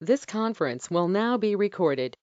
This conference will now be recorded.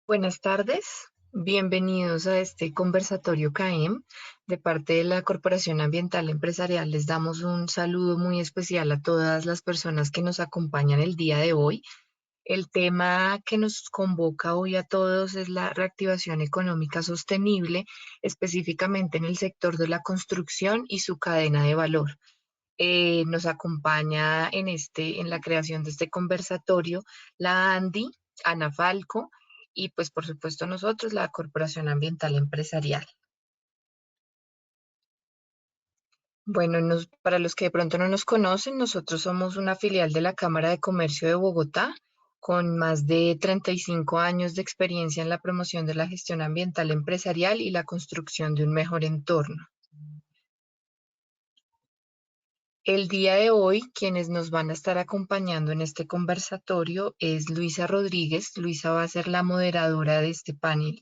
Buenas tardes, bienvenidos a este conversatorio CAEM. De parte de la Corporación Ambiental Empresarial les damos un saludo muy especial a todas las personas que nos acompañan el día de hoy. El tema que nos convoca hoy a todos es la reactivación económica sostenible, específicamente en el sector de la construcción y su cadena de valor. Nos acompaña en la creación de este conversatorio la Ana Falco, y pues por supuesto nosotros, la Corporación Ambiental Empresarial. Bueno, para los que de pronto no nos conocen, nosotros somos una filial de la Cámara de Comercio de Bogotá, con más de 35 años de experiencia en la promoción de la gestión ambiental empresarial y la construcción de un mejor entorno. El día de hoy, quienes nos van a estar acompañando en este conversatorio es Luisa Rodríguez. Luisa va a ser la moderadora de este panel.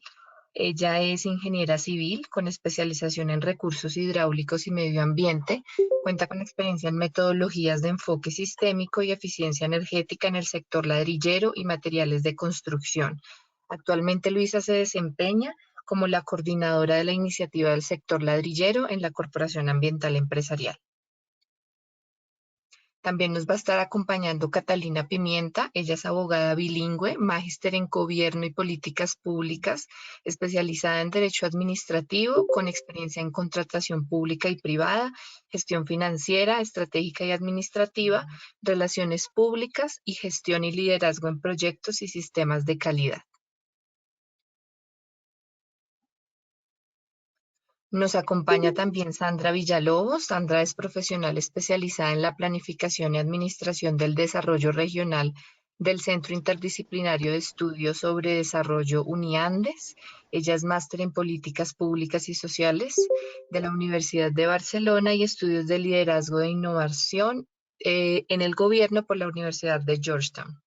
Ella es ingeniera civil con especialización en recursos hidráulicos y medio ambiente. Cuenta con experiencia en metodologías de enfoque sistémico y eficiencia energética en el sector ladrillero y materiales de construcción. Actualmente Luisa se desempeña como la coordinadora de la iniciativa del sector ladrillero en la Corporación Ambiental Empresarial. También nos va a estar acompañando Catalina Pimienta. Ella es abogada bilingüe, magíster en gobierno y políticas públicas, especializada en derecho administrativo, con experiencia en contratación pública y privada, gestión financiera, estratégica y administrativa, relaciones públicas y gestión y liderazgo en proyectos y sistemas de calidad. Nos acompaña también Sandra Villalobos. Sandra es profesional especializada en la planificación y administración del desarrollo regional del Centro Interdisciplinario de Estudios sobre Desarrollo UNIANDES. Ella es máster en políticas públicas y sociales de la Universidad de Barcelona y estudios de liderazgo de innovación en el gobierno por la Universidad de Georgetown.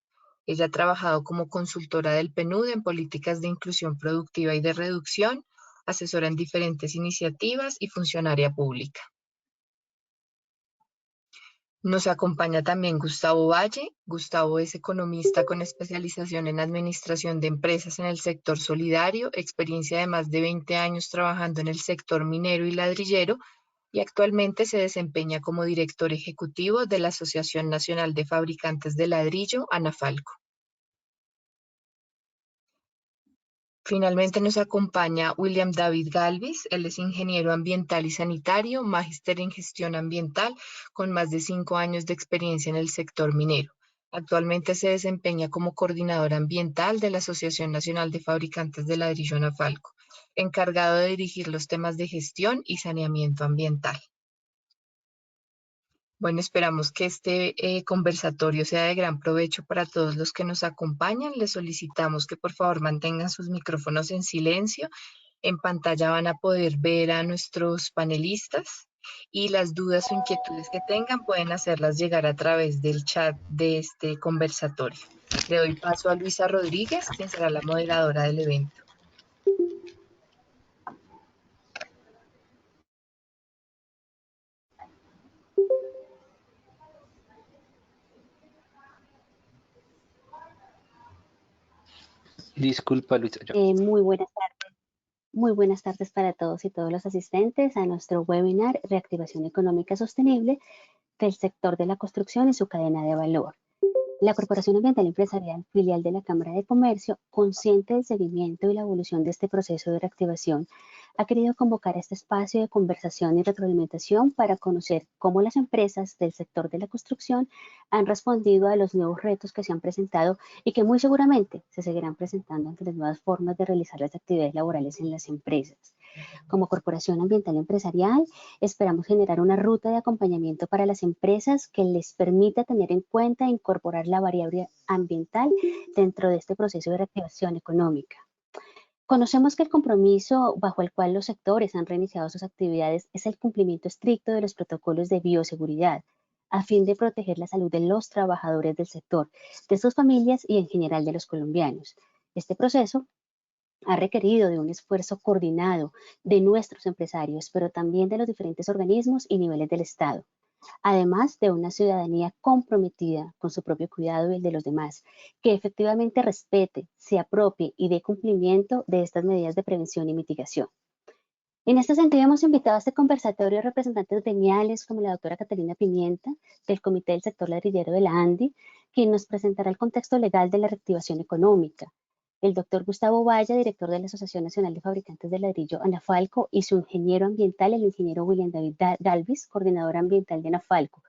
Ella ha trabajado como consultora del PNUD en políticas de inclusión productiva y de reducción, asesora en diferentes iniciativas y funcionaria pública. Nos acompaña también Gustavo Valle. Gustavo es economista con especialización en administración de empresas en el sector solidario, experiencia de más de 20 años trabajando en el sector minero y ladrillero y actualmente se desempeña como director ejecutivo de la Asociación Nacional de Fabricantes de Ladrillo, ANAFALCO. Finalmente nos acompaña William David Galvis. Él es ingeniero ambiental y sanitario, magíster en gestión ambiental, con más de 5 años de experiencia en el sector minero. Actualmente se desempeña como coordinador ambiental de la Asociación Nacional de Fabricantes de Ladrillo Anafalco, encargado de dirigir los temas de gestión y saneamiento ambiental. Bueno, esperamos que este conversatorio sea de gran provecho para todos los que nos acompañan. Les solicitamos que por favor mantengan sus micrófonos en silencio. En pantalla van a poder ver a nuestros panelistas y las dudas o inquietudes que tengan pueden hacerlas llegar a través del chat de este conversatorio. Le doy paso a Luisa Rodríguez, quien será la moderadora del evento. Disculpa, Luisa. Muy buenas tardes para todos y todos los asistentes a nuestro webinar Reactivación Económica Sostenible del sector de la construcción y su cadena de valor. La Corporación Ambiental Empresarial, filial de la Cámara de Comercio, consciente del seguimiento y la evolución de este proceso de reactivación, ha querido convocar a este espacio de conversación y retroalimentación para conocer cómo las empresas del sector de la construcción han respondido a los nuevos retos que se han presentado y que muy seguramente se seguirán presentando ante las nuevas formas de realizar las actividades laborales en las empresas. Como Corporación Ambiental Empresarial, esperamos generar una ruta de acompañamiento para las empresas que les permita tener en cuenta e incorporar la variable ambiental dentro de este proceso de reactivación económica. Conocemos que el compromiso bajo el cual los sectores han reiniciado sus actividades es el cumplimiento estricto de los protocolos de bioseguridad, a fin de proteger la salud de los trabajadores del sector, de sus familias y en general de los colombianos. Este proceso ha requerido de un esfuerzo coordinado de nuestros empresarios, pero también de los diferentes organismos y niveles del Estado, además de una ciudadanía comprometida con su propio cuidado y el de los demás, que efectivamente respete, se apropie y dé cumplimiento de estas medidas de prevención y mitigación. En este sentido, hemos invitado a este conversatorio a representantes gremiales como la doctora Catalina Pimienta, del Comité del Sector Ladrillero de la ANDI, quien nos presentará el contexto legal de la reactivación económica, el doctor Gustavo Valle, director de la Asociación Nacional de Fabricantes de Ladrillo, ANAFALCO, y su ingeniero ambiental, el ingeniero William David Galvis, coordinador ambiental de ANAFALCO.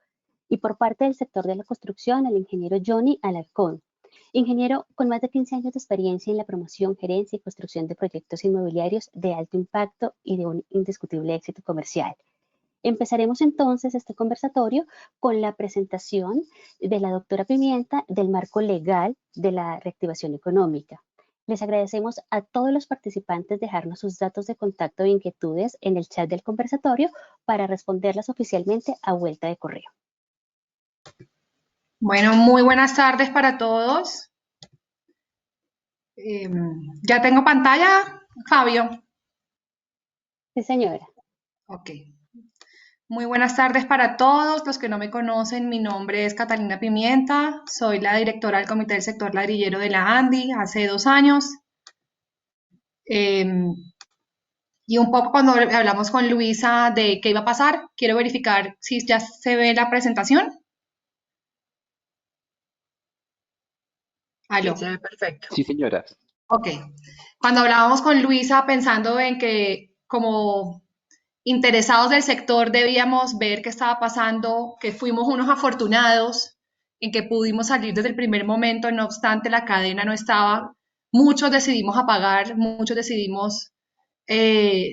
Y por parte del sector de la construcción, el ingeniero Johnny Alarcón, ingeniero con más de 15 años de experiencia en la promoción, gerencia y construcción de proyectos inmobiliarios de alto impacto y de un indiscutible éxito comercial. Empezaremos entonces este conversatorio con la presentación de la doctora Pimienta del marco legal de la reactivación económica. Les agradecemos a todos los participantes dejarnos sus datos de contacto e inquietudes en el chat del conversatorio para responderlas oficialmente a vuelta de correo. Bueno, muy buenas tardes para todos. ¿Ya tengo pantalla, Fabio? Sí, señora. Ok. Muy buenas tardes para todos. Los que no me conocen, mi nombre es Catalina Pimienta. Soy la directora del Comité del Sector Ladrillero de la ANDI hace 2 años. Y un poco cuando hablamos con Luisa de qué iba a pasar, quiero verificar si ya se ve la presentación. ¿Aló? Sí, se ve perfecto. Sí, señora. Ok. Cuando hablábamos con Luisa pensando en que como interesados del sector debíamos ver qué estaba pasando, que fuimos unos afortunados en que pudimos salir desde el primer momento, no obstante la cadena no estaba, muchos decidimos apagar, muchos decidimos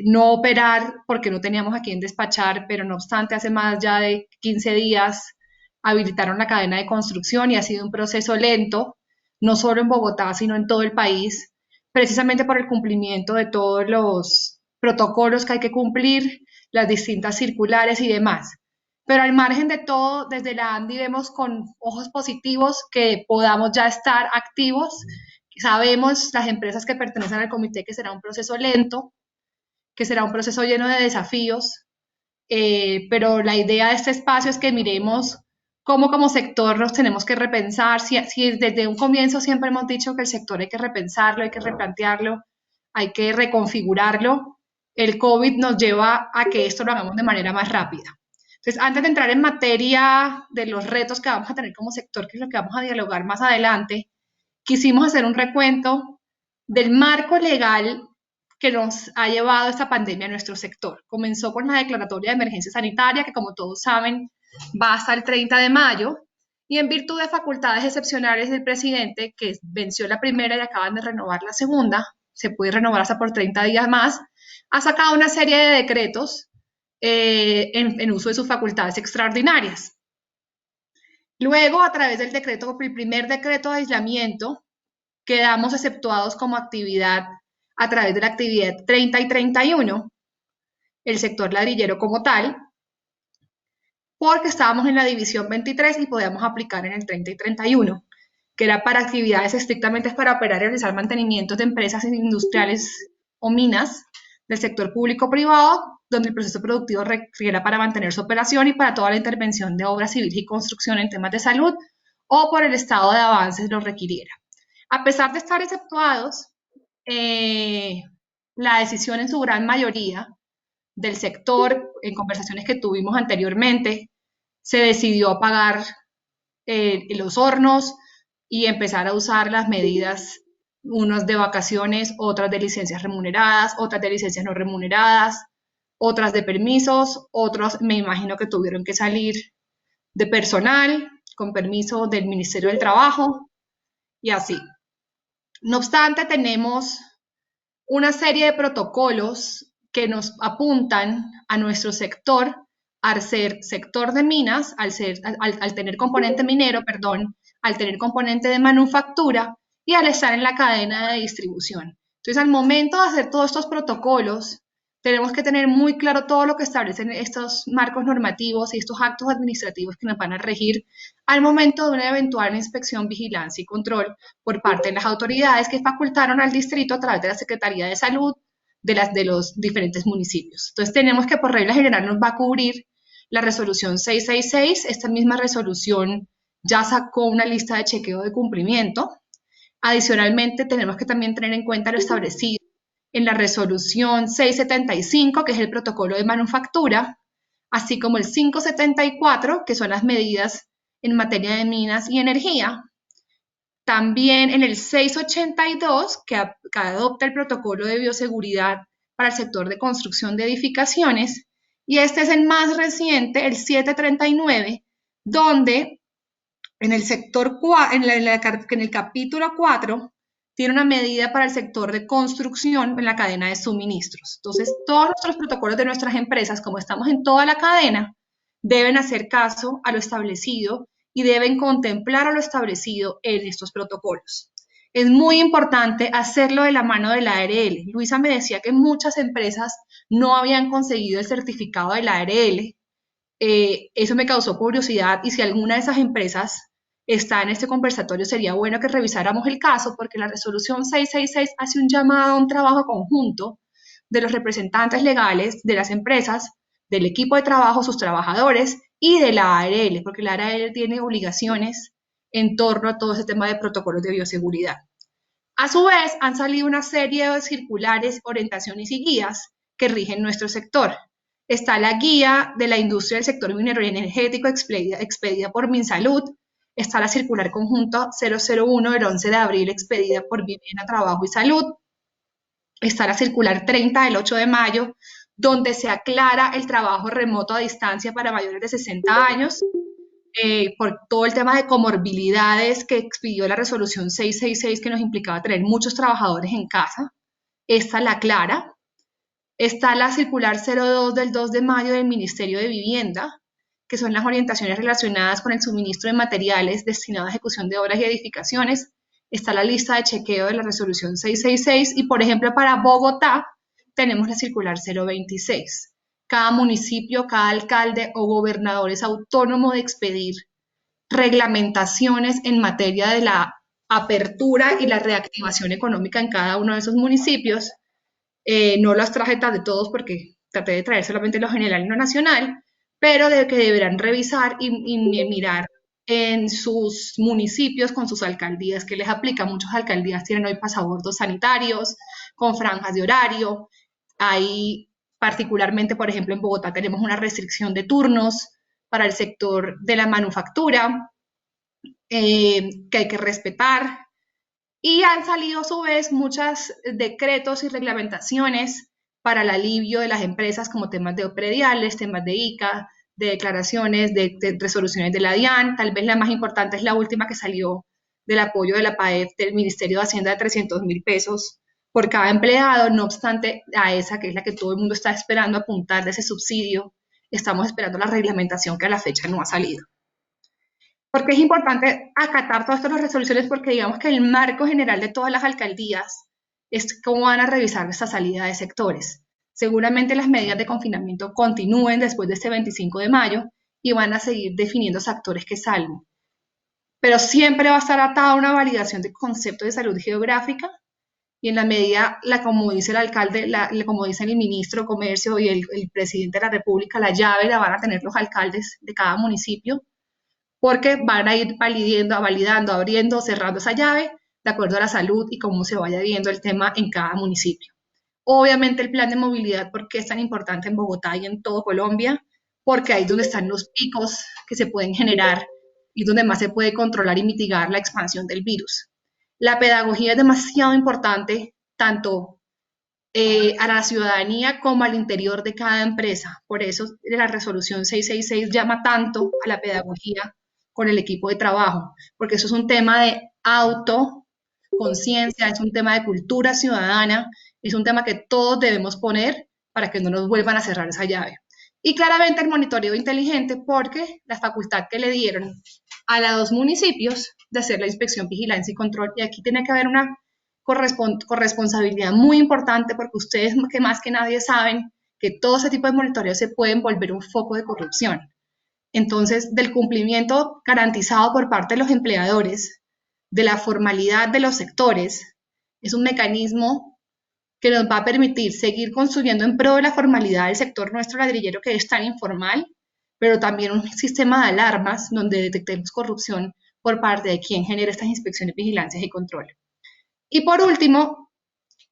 no operar porque no teníamos a quién despachar, pero no obstante hace más ya de 15 días habilitaron la cadena de construcción y ha sido un proceso lento, no solo en Bogotá, sino en todo el país, precisamente por el cumplimiento de todos los protocolos que hay que cumplir, las distintas circulares y demás. Pero al margen de todo, desde la ANDI vemos con ojos positivos que podamos ya estar activos. Sabemos las empresas que pertenecen al comité que será un proceso lento, que será un proceso lleno de desafíos, pero la idea de este espacio es que miremos cómo como sector nos tenemos que repensar, si desde un comienzo siempre hemos dicho que el sector hay que repensarlo, hay que replantearlo, hay que reconfigurarlo, el COVID nos lleva a que esto lo hagamos de manera más rápida. Entonces, antes de entrar en materia de los retos que vamos a tener como sector, que es lo que vamos a dialogar más adelante, quisimos hacer un recuento del marco legal que nos ha llevado esta pandemia a nuestro sector. Comenzó con la declaratoria de emergencia sanitaria, que como todos saben, va hasta el 30 de mayo, y en virtud de facultades excepcionales del presidente, que venció la primera y acaban de renovar la segunda, se puede renovar hasta por 30 días más, ha sacado una serie de decretos en uso de sus facultades extraordinarias. Luego, a través del decreto, el primer decreto de aislamiento, quedamos exceptuados como actividad a través de la actividad 30 y 31, el sector ladrillero como tal, porque estábamos en la división 23 y podíamos aplicar en el 30 y 31, que era para actividades estrictamente para operar y realizar mantenimientos de empresas industriales o minas del sector público-privado, donde el proceso productivo requiera para mantener su operación y para toda la intervención de obra civil y construcción en temas de salud o por el estado de avances lo requiriera. A pesar de estar exceptuados, la decisión en su gran mayoría del sector, en conversaciones que tuvimos anteriormente, se decidió apagar los hornos y empezar a usar las medidas, unas de vacaciones, otras de licencias remuneradas, otras de licencias no remuneradas, otras de permisos, otros me imagino que tuvieron que salir de personal con permiso del Ministerio del Trabajo y así. No obstante, tenemos una serie de protocolos que nos apuntan a nuestro sector al ser sector de minas, al tener componente minero, perdón, al tener componente de manufactura y al estar en la cadena de distribución. Entonces, al momento de hacer todos estos protocolos, tenemos que tener muy claro todo lo que establecen estos marcos normativos y estos actos administrativos que nos van a regir al momento de una eventual inspección, vigilancia y control por parte de las autoridades que facultaron al distrito a través de la Secretaría de Salud de los diferentes municipios. Entonces tenemos que por regla general nos va a cubrir la resolución 666, esta misma resolución ya sacó una lista de chequeo de cumplimiento. Adicionalmente tenemos que también tener en cuenta lo establecido en la resolución 675, que es el protocolo de manufactura, así como el 574, que son las medidas en materia de minas y energía. También en el 682, que adopta el protocolo de bioseguridad para el sector de construcción de edificaciones. Y este es el más reciente, el 739, donde en el sector en el capítulo 4 tiene una medida para el sector de construcción en la cadena de suministros. Entonces, todos nuestros protocolos de nuestras empresas, como estamos en toda la cadena, deben hacer caso a lo establecido y deben contemplar a lo establecido en estos protocolos. es muy importante hacerlo de la mano de la ARL. Luisa me decía que muchas empresas no habían conseguido el certificado de la ARL. Eso me causó curiosidad y si alguna de esas empresas está en este conversatorio, sería bueno que revisáramos el caso porque la resolución 666 hace un llamado a un trabajo conjunto de los representantes legales de las empresas, del equipo de trabajo, sus trabajadores y de la ARL, porque la ARL tiene obligaciones en torno a todo ese tema de protocolos de bioseguridad. A su vez, han salido una serie de circulares, orientaciones y guías que rigen nuestro sector. Está la guía de la industria del sector minero y energético expedida por Minsalud. Está la circular conjunto 001 del 11 de abril expedida por Vivienda, Trabajo y Salud. Está la circular 30 del 8 de mayo, donde se aclara el trabajo remoto a distancia para mayores de 60 años, por todo el tema de comorbilidades que expidió la resolución 666 que nos implicaba tener muchos trabajadores en casa. Esta la aclara. Está la circular 02 del 2 de mayo del Ministerio de Vivienda, que son las orientaciones relacionadas con el suministro de materiales destinados a ejecución de obras y edificaciones. Está la lista de chequeo de la resolución 666 y, por ejemplo, para Bogotá tenemos la circular 026. Cada municipio, cada alcalde o gobernador es autónomo de expedir reglamentaciones en materia de la apertura y la reactivación económica en cada uno de esos municipios. No las traje de todos porque traté de traer solamente lo general y lo nacional, pero de que deberán revisar y mirar en sus municipios con sus alcaldías que les aplica. Muchas alcaldías tienen hoy pasabordos sanitarios con franjas de horario. Hay particularmente, por ejemplo, en Bogotá tenemos una restricción de turnos para el sector de la manufactura que hay que respetar. Y han salido a su vez muchos decretos y reglamentaciones para el alivio de las empresas como temas de prediales, temas de ICA, de declaraciones, de resoluciones de la DIAN. Tal vez la más importante es la última que salió del apoyo de la PAEF del Ministerio de Hacienda de 300.000 pesos por cada empleado. No obstante a esa, que es la que todo el mundo está esperando apuntar de ese subsidio, estamos esperando la reglamentación que a la fecha no ha salido. Porque es importante acatar todas estas resoluciones porque digamos que el marco general de todas las alcaldías es cómo van a revisar esta salida de sectores. Seguramente las medidas de confinamiento continúen después de este 25 de mayo y van a seguir definiendo los actores que salgan. Pero siempre va a estar atada a una validación de conceptos de salud geográfica y en la medida, como dice el alcalde, como dice el ministro de Comercio y el presidente de la República, la llave la van a tener los alcaldes de cada municipio, porque van a ir validando, abriendo, cerrando esa llave de acuerdo a la salud y cómo se vaya viendo el tema en cada municipio. Obviamente el plan de movilidad, ¿por qué es tan importante en Bogotá y en todo Colombia? Porque ahí es donde están los picos que se pueden generar y donde más se puede controlar y mitigar la expansión del virus. La pedagogía es demasiado importante, tanto a la ciudadanía como al interior de cada empresa. Por eso la resolución 666 llama tanto a la pedagogía con el equipo de trabajo, porque eso es un tema de autoconciencia, es un tema de cultura ciudadana, es un tema que todos debemos poner para que no nos vuelvan a cerrar esa llave. Y claramente el monitoreo inteligente, porque la facultad que le dieron a los 2 municipios de hacer la inspección, vigilancia y control, y aquí tiene que haber una corresponsabilidad muy importante, porque ustedes que más que nadie saben que todo ese tipo de monitoreo se pueden volver un foco de corrupción. Entonces, del cumplimiento garantizado por parte de los empleadores, de la formalidad de los sectores, es un mecanismo que nos va a permitir seguir construyendo en pro de la formalidad del sector nuestro ladrillero, que es tan informal, pero también un sistema de alarmas donde detectemos corrupción por parte de quien genera estas inspecciones, vigilancias y control. Y por último,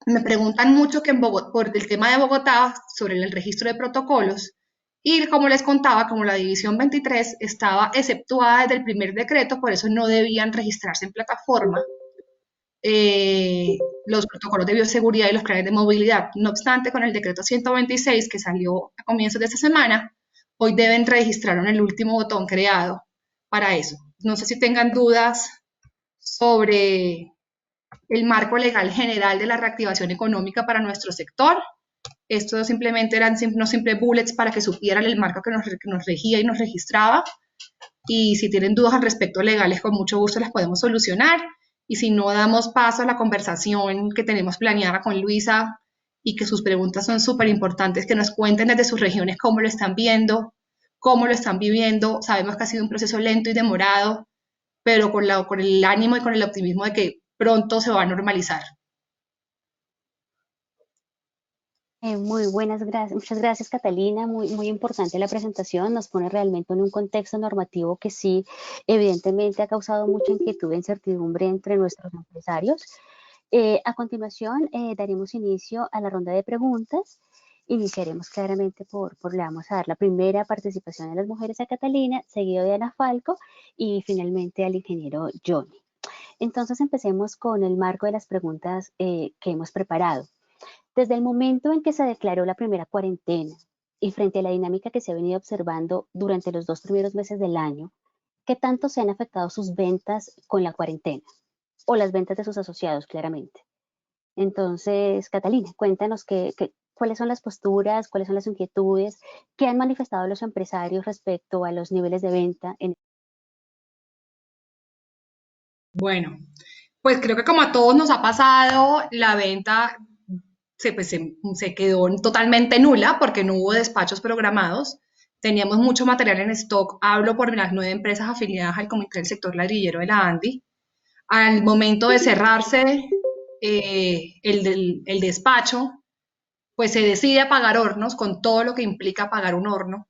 me preguntan mucho que por el tema de Bogotá sobre el registro de protocolos. Y como les contaba, como la división 23 estaba exceptuada desde el primer decreto, por eso no debían registrarse en plataforma los protocolos de bioseguridad y los planes de movilidad. No obstante, con el decreto 126 que salió a comienzos de esta semana, hoy deben registrar en el último botón creado para eso. No sé si tengan dudas sobre el marco legal general de la reactivación económica para nuestro sector. Esto simplemente eran unos simples bullets para que supieran el marco que nos regía y nos registraba. Y si tienen dudas al respecto legales, con mucho gusto las podemos solucionar. y si no damos paso a la conversación que tenemos planeada con Luisa y que sus preguntas son súper importantes, que nos cuenten desde sus regiones cómo lo están viendo, cómo lo están viviendo. Sabemos que ha sido un proceso lento y demorado, pero con el ánimo y con el optimismo de que pronto se va a normalizar. Muy buenas gracias, muchas gracias Catalina, muy importante la presentación, nos pone realmente en un contexto normativo que sí, evidentemente ha causado mucha inquietud e incertidumbre entre nuestros empresarios. A continuación, daremos inicio a la ronda de preguntas. Iniciaremos claramente le vamos a dar la primera participación de las mujeres a Catalina, seguido de Ana Falco y finalmente al ingeniero Johnny. Entonces empecemos con el marco de las preguntas que hemos preparado. Desde el momento en que se declaró la primera cuarentena y frente a la dinámica que se ha venido observando durante los 2 primeros meses del año, ¿qué tanto se han afectado sus ventas con la cuarentena? O las ventas de sus asociados, claramente. Entonces, Catalina, cuéntanos cuáles son las posturas, cuáles son las inquietudes que han manifestado los empresarios respecto a los niveles de venta. Bueno, pues creo que como a todos nos ha pasado, la venta se quedó totalmente nula porque no hubo despachos programados. Teníamos mucho material en stock. Hablo por las 9 empresas afiliadas al Comité del Sector Ladrillero de la ANDI. Al momento de cerrarse el despacho, pues se decide apagar hornos con todo lo que implica apagar un horno,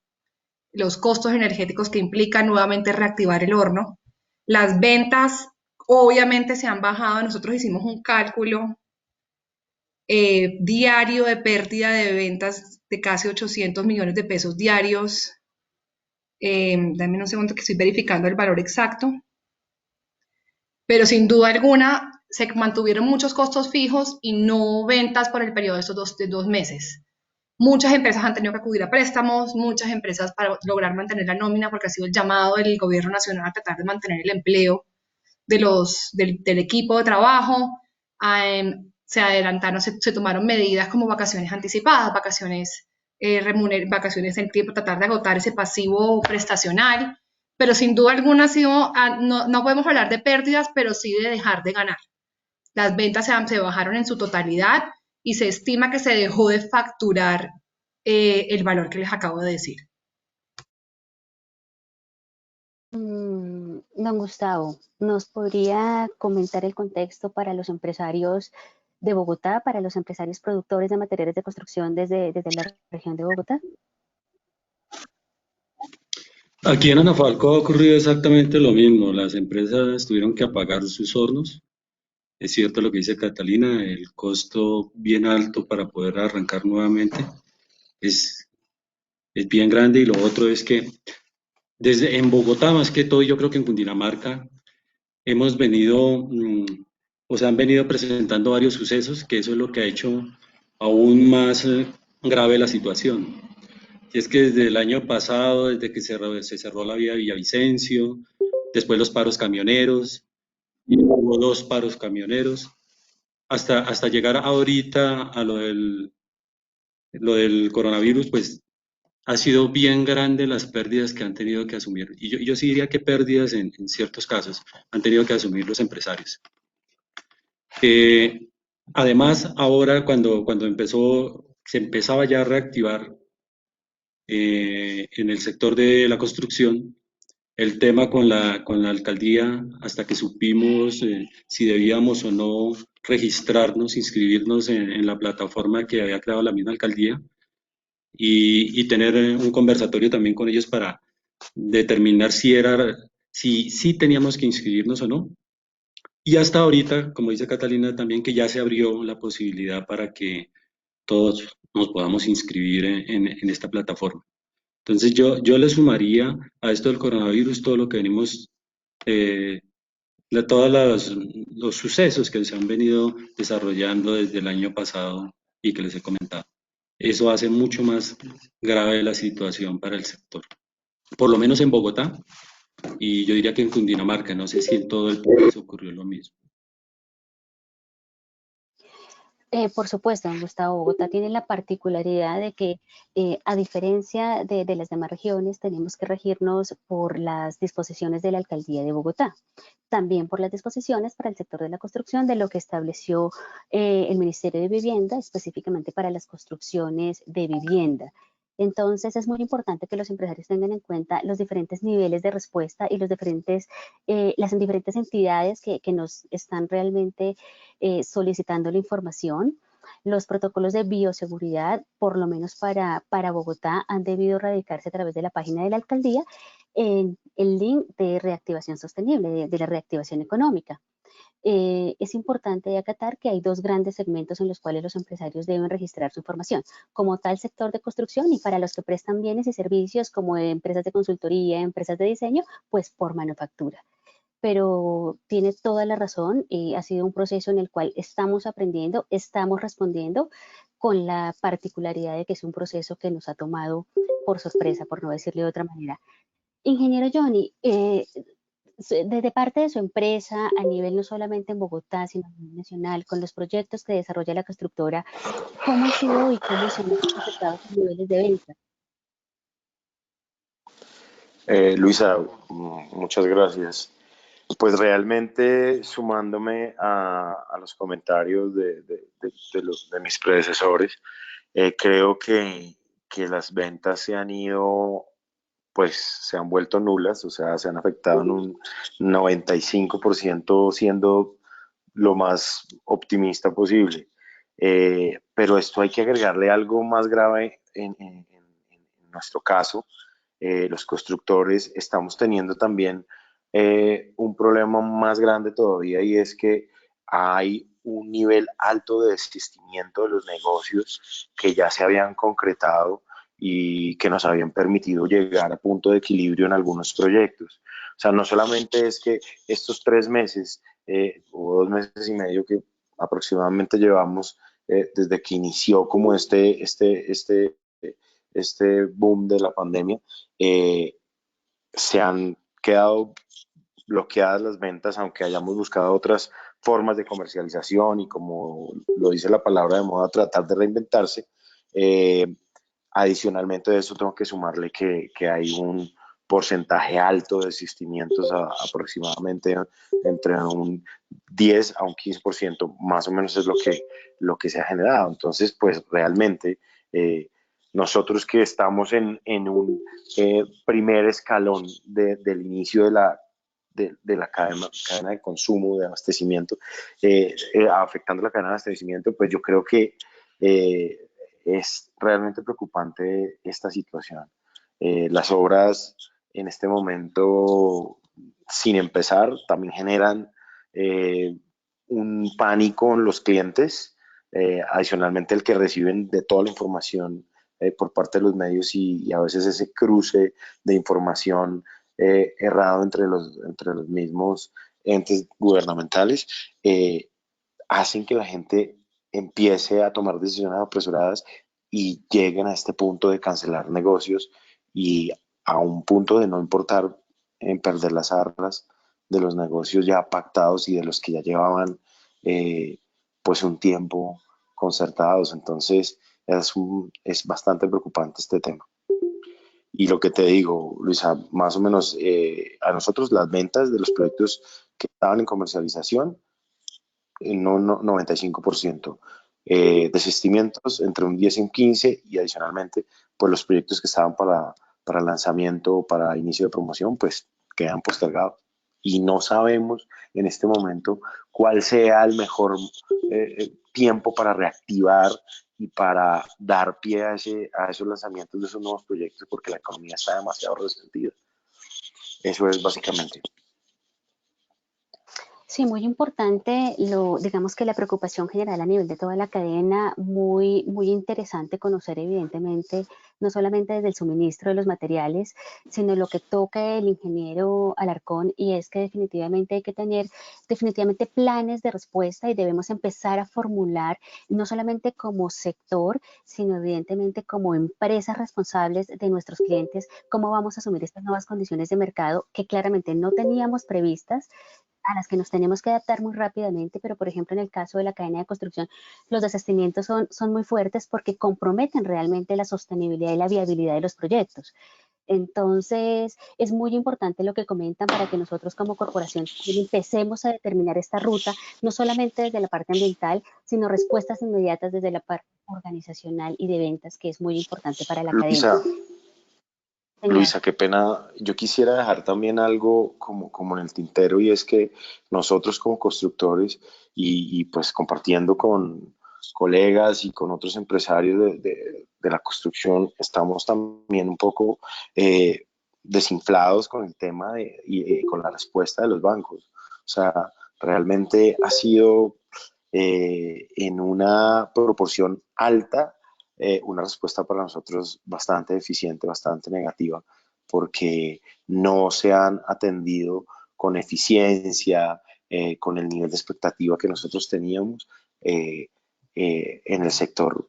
los costos energéticos que implica nuevamente reactivar el horno. Las ventas obviamente se han bajado. Nosotros hicimos un cálculo diario de pérdida de ventas de casi 800 millones de pesos diarios. Dame un segundo que estoy verificando el valor exacto. Pero sin duda alguna se mantuvieron muchos costos fijos y no ventas por el periodo de estos dos meses. Muchas empresas han tenido que acudir a préstamos, muchas empresas para lograr mantener la nómina, porque ha sido el llamado del gobierno nacional a tratar de mantener el empleo del equipo de trabajo. Se adelantaron, se tomaron medidas como vacaciones anticipadas, vacaciones en tiempo, tratar de agotar ese pasivo prestacional, pero sin duda alguna ha sido, no podemos hablar de pérdidas, pero sí de dejar de ganar. Las ventas se bajaron en su totalidad y se estima que se dejó de facturar el valor que les acabo de decir. Don Gustavo, ¿nos podría comentar el contexto para los empresarios de Bogotá, para los empresarios productores de materiales de construcción desde la región de Bogotá? Aquí en Anafalco ha ocurrido exactamente lo mismo. Las empresas tuvieron que apagar sus hornos. Es cierto lo que dice Catalina, el costo bien alto para poder arrancar nuevamente es bien grande, y lo otro es que en Bogotá, más que todo, yo creo que en Cundinamarca, hemos venido, o se han venido presentando varios sucesos, que eso es lo que ha hecho aún más grave la situación. Y es que desde el año pasado, desde que se cerró la vía Villavicencio, después los paros camioneros, y hubo 2 paros camioneros, hasta llegar ahorita a lo del coronavirus, pues ha sido bien grande las pérdidas que han tenido que asumir. Y yo sí diría que pérdidas en ciertos casos han tenido que asumir los empresarios. Además, ahora cuando se empezaba ya a reactivar en el sector de la construcción, el tema con la alcaldía, hasta que supimos si debíamos o no registrarnos, inscribirnos en la plataforma que había creado la misma alcaldía, y tener un conversatorio también con ellos para determinar si teníamos que inscribirnos o no. Y hasta ahorita, como dice Catalina, también que ya se abrió la posibilidad para que todos nos podamos inscribir en esta plataforma. Entonces yo le sumaría a esto del coronavirus todo lo que venimos, todos los sucesos que se han venido desarrollando desde el año pasado y que les he comentado. Eso hace mucho más grave la situación para el sector. Por lo menos en Bogotá, y yo diría que en Cundinamarca, no sé si en todo el país ocurrió lo mismo. Por supuesto, don Gustavo, Bogotá tiene la particularidad de que, a diferencia de las demás regiones, tenemos que regirnos por las disposiciones de la Alcaldía de Bogotá, también por las disposiciones para el sector de la construcción de lo que estableció el Ministerio de Vivienda, específicamente para las construcciones de vivienda. Entonces, es muy importante que los empresarios tengan en cuenta los diferentes niveles de respuesta y las diferentes entidades que nos están realmente solicitando la información. Los protocolos de bioseguridad, por lo menos para Bogotá, han debido radicarse a través de la página de la alcaldía en el link de reactivación sostenible, de la reactivación económica. Es importante acatar que hay dos grandes segmentos en los cuales los empresarios deben registrar su información, como tal sector de construcción y para los que prestan bienes y servicios como empresas de consultoría, empresas de diseño, pues por manufactura. Pero tiene toda la razón, ha sido un proceso en el cual estamos aprendiendo, estamos respondiendo con la particularidad de que es un proceso que nos ha tomado por sorpresa, por no decirle de otra manera. Ingeniero Johnny, desde parte de su empresa, a nivel no solamente en Bogotá, sino a nivel nacional, con los proyectos que desarrolla la constructora, ¿cómo ha sido y cómo se han visto afectados los niveles de venta? Luisa, muchas gracias. Pues realmente sumándome a los comentarios de mis predecesores, creo que las ventas se han ido, pues se han vuelto nulas, o sea, se han afectado en un 95% siendo lo más optimista posible. Pero esto hay que agregarle algo más grave en nuestro caso. Los constructores estamos teniendo también un problema más grande todavía y es que hay un nivel alto de desistimiento de los negocios que ya se habían concretado y que nos habían permitido llegar a punto de equilibrio en algunos proyectos. O sea, no solamente es que estos 3 meses o 2 meses y medio que aproximadamente llevamos desde que inició como este boom de la pandemia, se han quedado bloqueadas las ventas, aunque hayamos buscado otras formas de comercialización y como lo dice la palabra de moda, tratar de reinventarse. Adicionalmente de eso tengo que sumarle que hay un porcentaje alto de desistimientos, aproximadamente entre un 10 a un 15%, más o menos es lo que se ha generado. Entonces, pues realmente nosotros que estamos en un primer escalón del inicio de la cadena de consumo, de abastecimiento, afectando la cadena de abastecimiento, pues yo creo que es realmente preocupante esta situación. Las obras en este momento, sin empezar, también generan un pánico en los clientes, adicionalmente el que reciben de toda la información por parte de los medios y a veces ese cruce de información errado entre los mismos entes gubernamentales, hacen que la gente empiece a tomar decisiones apresuradas y lleguen a este punto de cancelar negocios y a un punto de no importar en perder las arras de los negocios ya pactados y de los que ya llevaban pues un tiempo concertados. Entonces es bastante preocupante este tema. Y lo que te digo, Luisa, más o menos a nosotros las ventas de los proyectos que estaban en comercialización, no, 95%. Desistimientos entre un 10 y un 15 y adicionalmente, pues los proyectos que estaban para lanzamiento, para inicio de promoción, pues quedan postergados. Y no sabemos en este momento cuál sea el mejor tiempo para reactivar y para dar pie a esos lanzamientos de esos nuevos proyectos, porque la economía está demasiado resentida. Eso es básicamente. Sí, muy importante, digamos que la preocupación general a nivel de toda la cadena, muy interesante conocer evidentemente, no solamente desde el suministro de los materiales, sino lo que toca el ingeniero Alarcón, y es que definitivamente hay que tener definitivamente planes de respuesta y debemos empezar a formular, no solamente como sector, sino evidentemente como empresas responsables de nuestros clientes, cómo vamos a asumir estas nuevas condiciones de mercado que claramente no teníamos previstas, a las que nos tenemos que adaptar muy rápidamente, pero por ejemplo en el caso de la cadena de construcción, los desistimientos son muy fuertes porque comprometen realmente la sostenibilidad y la viabilidad de los proyectos. Entonces, es muy importante lo que comentan para que nosotros como corporación empecemos a determinar esta ruta, no solamente desde la parte ambiental, sino respuestas inmediatas desde la parte organizacional y de ventas, que es muy importante para la cadena. Luisa, Señor. Qué pena. Yo quisiera dejar también algo como en el tintero, y es que nosotros como constructores y pues compartiendo con colegas y con otros empresarios de la construcción, estamos también un poco desinflados con el tema y con la respuesta de los bancos. O sea, realmente ha sido en una proporción alta una respuesta para nosotros bastante deficiente, bastante negativa, porque no se han atendido con eficiencia, con el nivel de expectativa que nosotros teníamos en el sector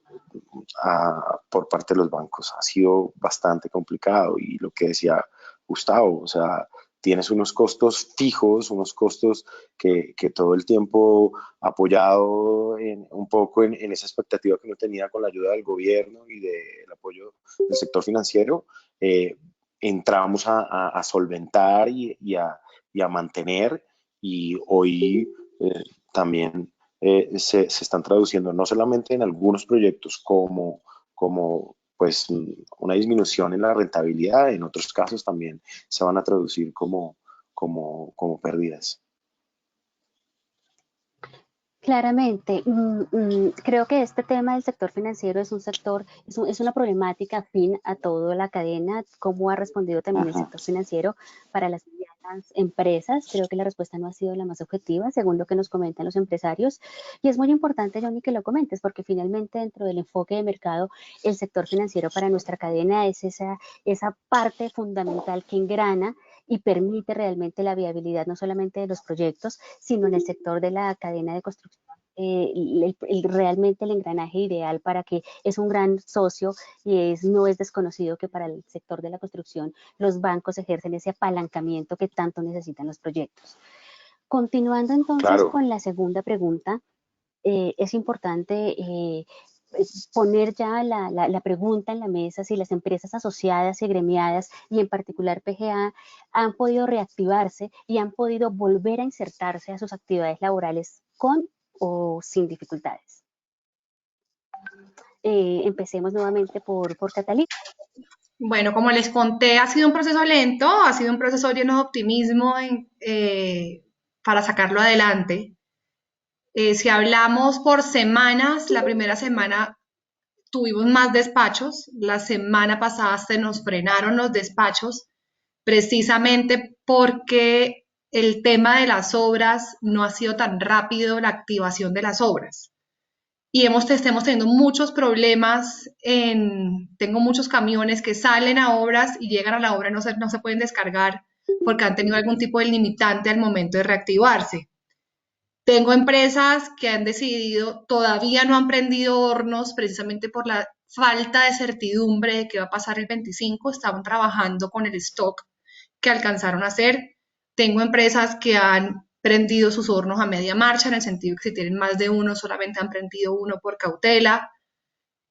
por parte de los bancos. Ha sido bastante complicado, y lo que decía Gustavo, o sea, tienes unos costos fijos, unos costos que todo el tiempo apoyado un poco en esa expectativa que uno tenía con la ayuda del gobierno y del apoyo del sector financiero, entramos a solventar y a mantener, y hoy también se están traduciendo no solamente en algunos proyectos como pues una disminución en la rentabilidad, en otros casos también se van a traducir como pérdidas. Claramente, creo que este tema del sector financiero es un sector, es una problemática afín a toda la cadena, cómo ha respondido también el sector financiero para las medianas empresas. Creo que la respuesta no ha sido la más objetiva, según lo que nos comentan los empresarios. Y es muy importante, Johnny, que lo comentes, porque finalmente dentro del enfoque de mercado, el sector financiero para nuestra cadena es esa parte fundamental que engrana y permite realmente la viabilidad no solamente de los proyectos, sino en el sector de la cadena de construcción. Realmente el engranaje ideal para que es un gran socio, y no es desconocido que para el sector de la construcción los bancos ejercen ese apalancamiento que tanto necesitan los proyectos. Continuando entonces Claro. con la segunda pregunta, es importante poner ya la pregunta en la mesa si las empresas asociadas y gremiadas, y en particular PGA, han podido reactivarse y han podido volver a insertarse a sus actividades laborales con o sin dificultades. Empecemos nuevamente por Catalina. Bueno, como les conté, ha sido un proceso lento, ha sido un proceso lleno de optimismo para sacarlo adelante. Si hablamos por semanas, la primera semana tuvimos más despachos, la semana pasada se nos frenaron los despachos, precisamente porque el tema de las obras no ha sido tan rápido, la activación de las obras. Y estamos teniendo muchos problemas, tengo muchos camiones que salen a obras y llegan a la obra y no se pueden descargar porque han tenido algún tipo de limitante al momento de reactivarse. Tengo empresas que han decidido, todavía no han prendido hornos precisamente por la falta de certidumbre de qué va a pasar el 25, estaban trabajando con el stock que alcanzaron a hacer. Tengo empresas que han prendido sus hornos a media marcha, en el sentido que si tienen más de uno, solamente han prendido uno por cautela.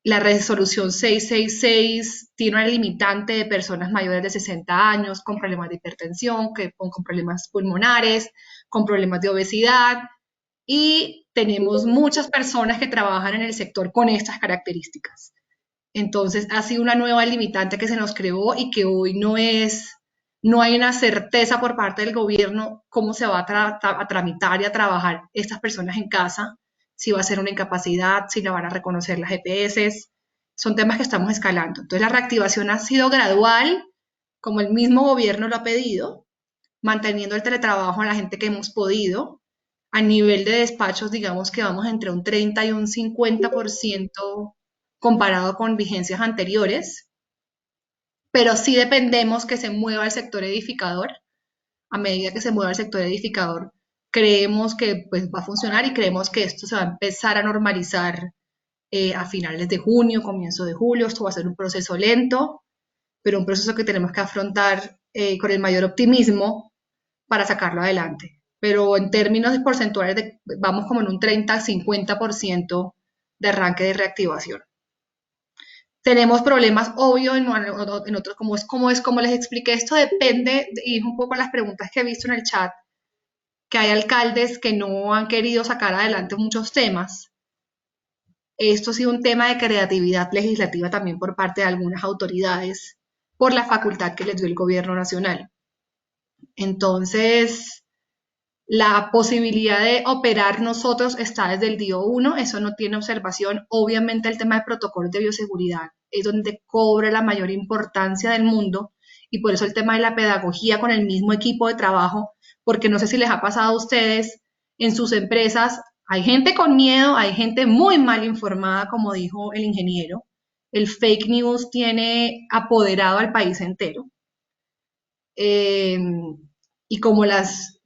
La resolución 666 tiene una limitante de personas mayores de 60 años con problemas de hipertensión, con problemas pulmonares, con problemas de obesidad, y tenemos muchas personas que trabajan en el sector con estas características. Entonces, ha sido una nueva limitante que se nos creó y que hoy no hay una certeza por parte del gobierno cómo se va a tramitar y a trabajar estas personas en casa, si va a ser una incapacidad, si la van a reconocer las EPS. Son temas que estamos escalando. Entonces, la reactivación ha sido gradual, como el mismo gobierno lo ha pedido, manteniendo el teletrabajo a la gente que hemos podido. A nivel de despachos, digamos que vamos entre un 30 y un 50% comparado con vigencias anteriores, pero sí dependemos que se mueva el sector edificador. A medida que se mueva el sector edificador, creemos que pues, va a funcionar, y creemos que esto se va a empezar a normalizar a finales de junio, comienzo de julio. Esto va a ser un proceso lento, pero un proceso que tenemos que afrontar con el mayor optimismo para sacarlo adelante. pero en términos porcentuales vamos como en un 30-50% de arranque de reactivación. Tenemos problemas, obvio, en otros, como les expliqué, esto depende, y es un poco las preguntas que he visto en el chat, que hay alcaldes que no han querido sacar adelante muchos temas. Esto ha sido un tema de creatividad legislativa también por parte de algunas autoridades, por la facultad que les dio el gobierno nacional. Entonces, la posibilidad de operar nosotros está desde el día 1, eso no tiene observación. Obviamente el tema de protocolos de bioseguridad es donde cobra la mayor importancia del mundo y por eso el tema de la pedagogía con el mismo equipo de trabajo, porque no sé si les ha pasado a ustedes en sus empresas, hay gente con miedo, hay gente muy mal informada, como dijo el ingeniero. El fake news tiene apoderado al país entero. Y como las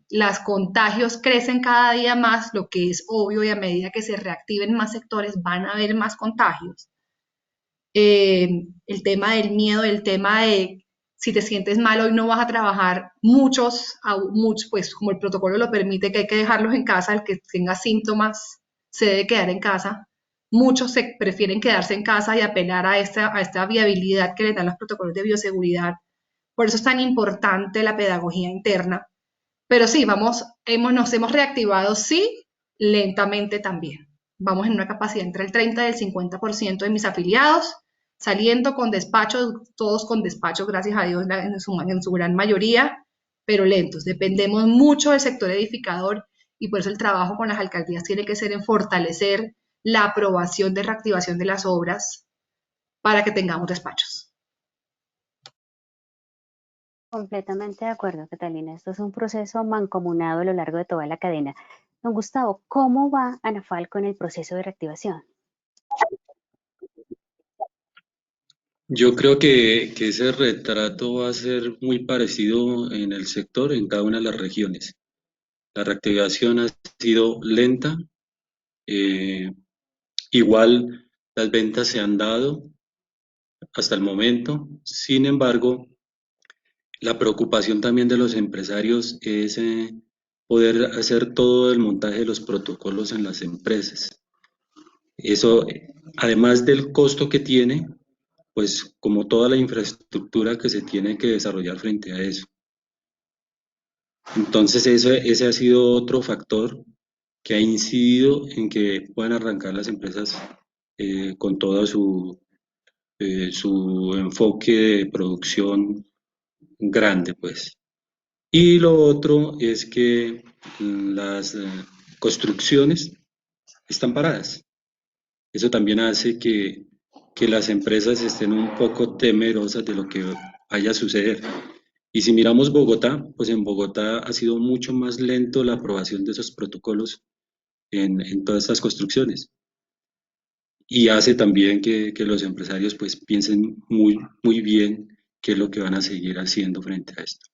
contagios crecen cada día más, lo que es obvio, y a medida que se reactiven más sectores van a haber más contagios. El tema del miedo, el tema de si te sientes mal hoy no vas a trabajar, muchos, pues como el protocolo lo permite, que hay que dejarlos en casa, el que tenga síntomas se debe quedar en casa. Muchos se prefieren quedarse en casa y apelar a esta viabilidad que les dan los protocolos de bioseguridad. Por eso es tan importante la pedagogía interna. Pero sí, nos hemos reactivado, sí, lentamente también. Vamos en una capacidad entre el 30 y el 50% de mis afiliados, saliendo con despachos, todos con despachos, gracias a Dios, en su gran mayoría, pero lentos. Dependemos mucho del sector edificador y por eso el trabajo con las alcaldías tiene que ser en fortalecer la aprobación de reactivación de las obras para que tengamos despachos. Completamente de acuerdo, Catalina. Esto es un proceso mancomunado a lo largo de toda la cadena. Don Gustavo, ¿cómo va Anafalco en el proceso de reactivación? Yo creo que ese retrato va a ser muy parecido en el sector, en cada una de las regiones. La reactivación ha sido lenta, igual las ventas se han dado hasta el momento. Sin embargo, la preocupación también de los empresarios es poder hacer todo el montaje de los protocolos en las empresas. Eso, además del costo que tiene, pues como toda la infraestructura que se tiene que desarrollar frente a eso. Entonces ese ha sido otro factor que ha incidido en que puedan arrancar las empresas con todo su enfoque de producción grande, pues. Y lo otro es que las construcciones están paradas. Eso también hace que las empresas estén un poco temerosas de lo que vaya a suceder. Y si miramos Bogotá, pues en Bogotá ha sido mucho más lento la aprobación de esos protocolos en todas estas construcciones. Y hace también que los empresarios pues piensen muy bien qué es lo que van a seguir haciendo frente a esto.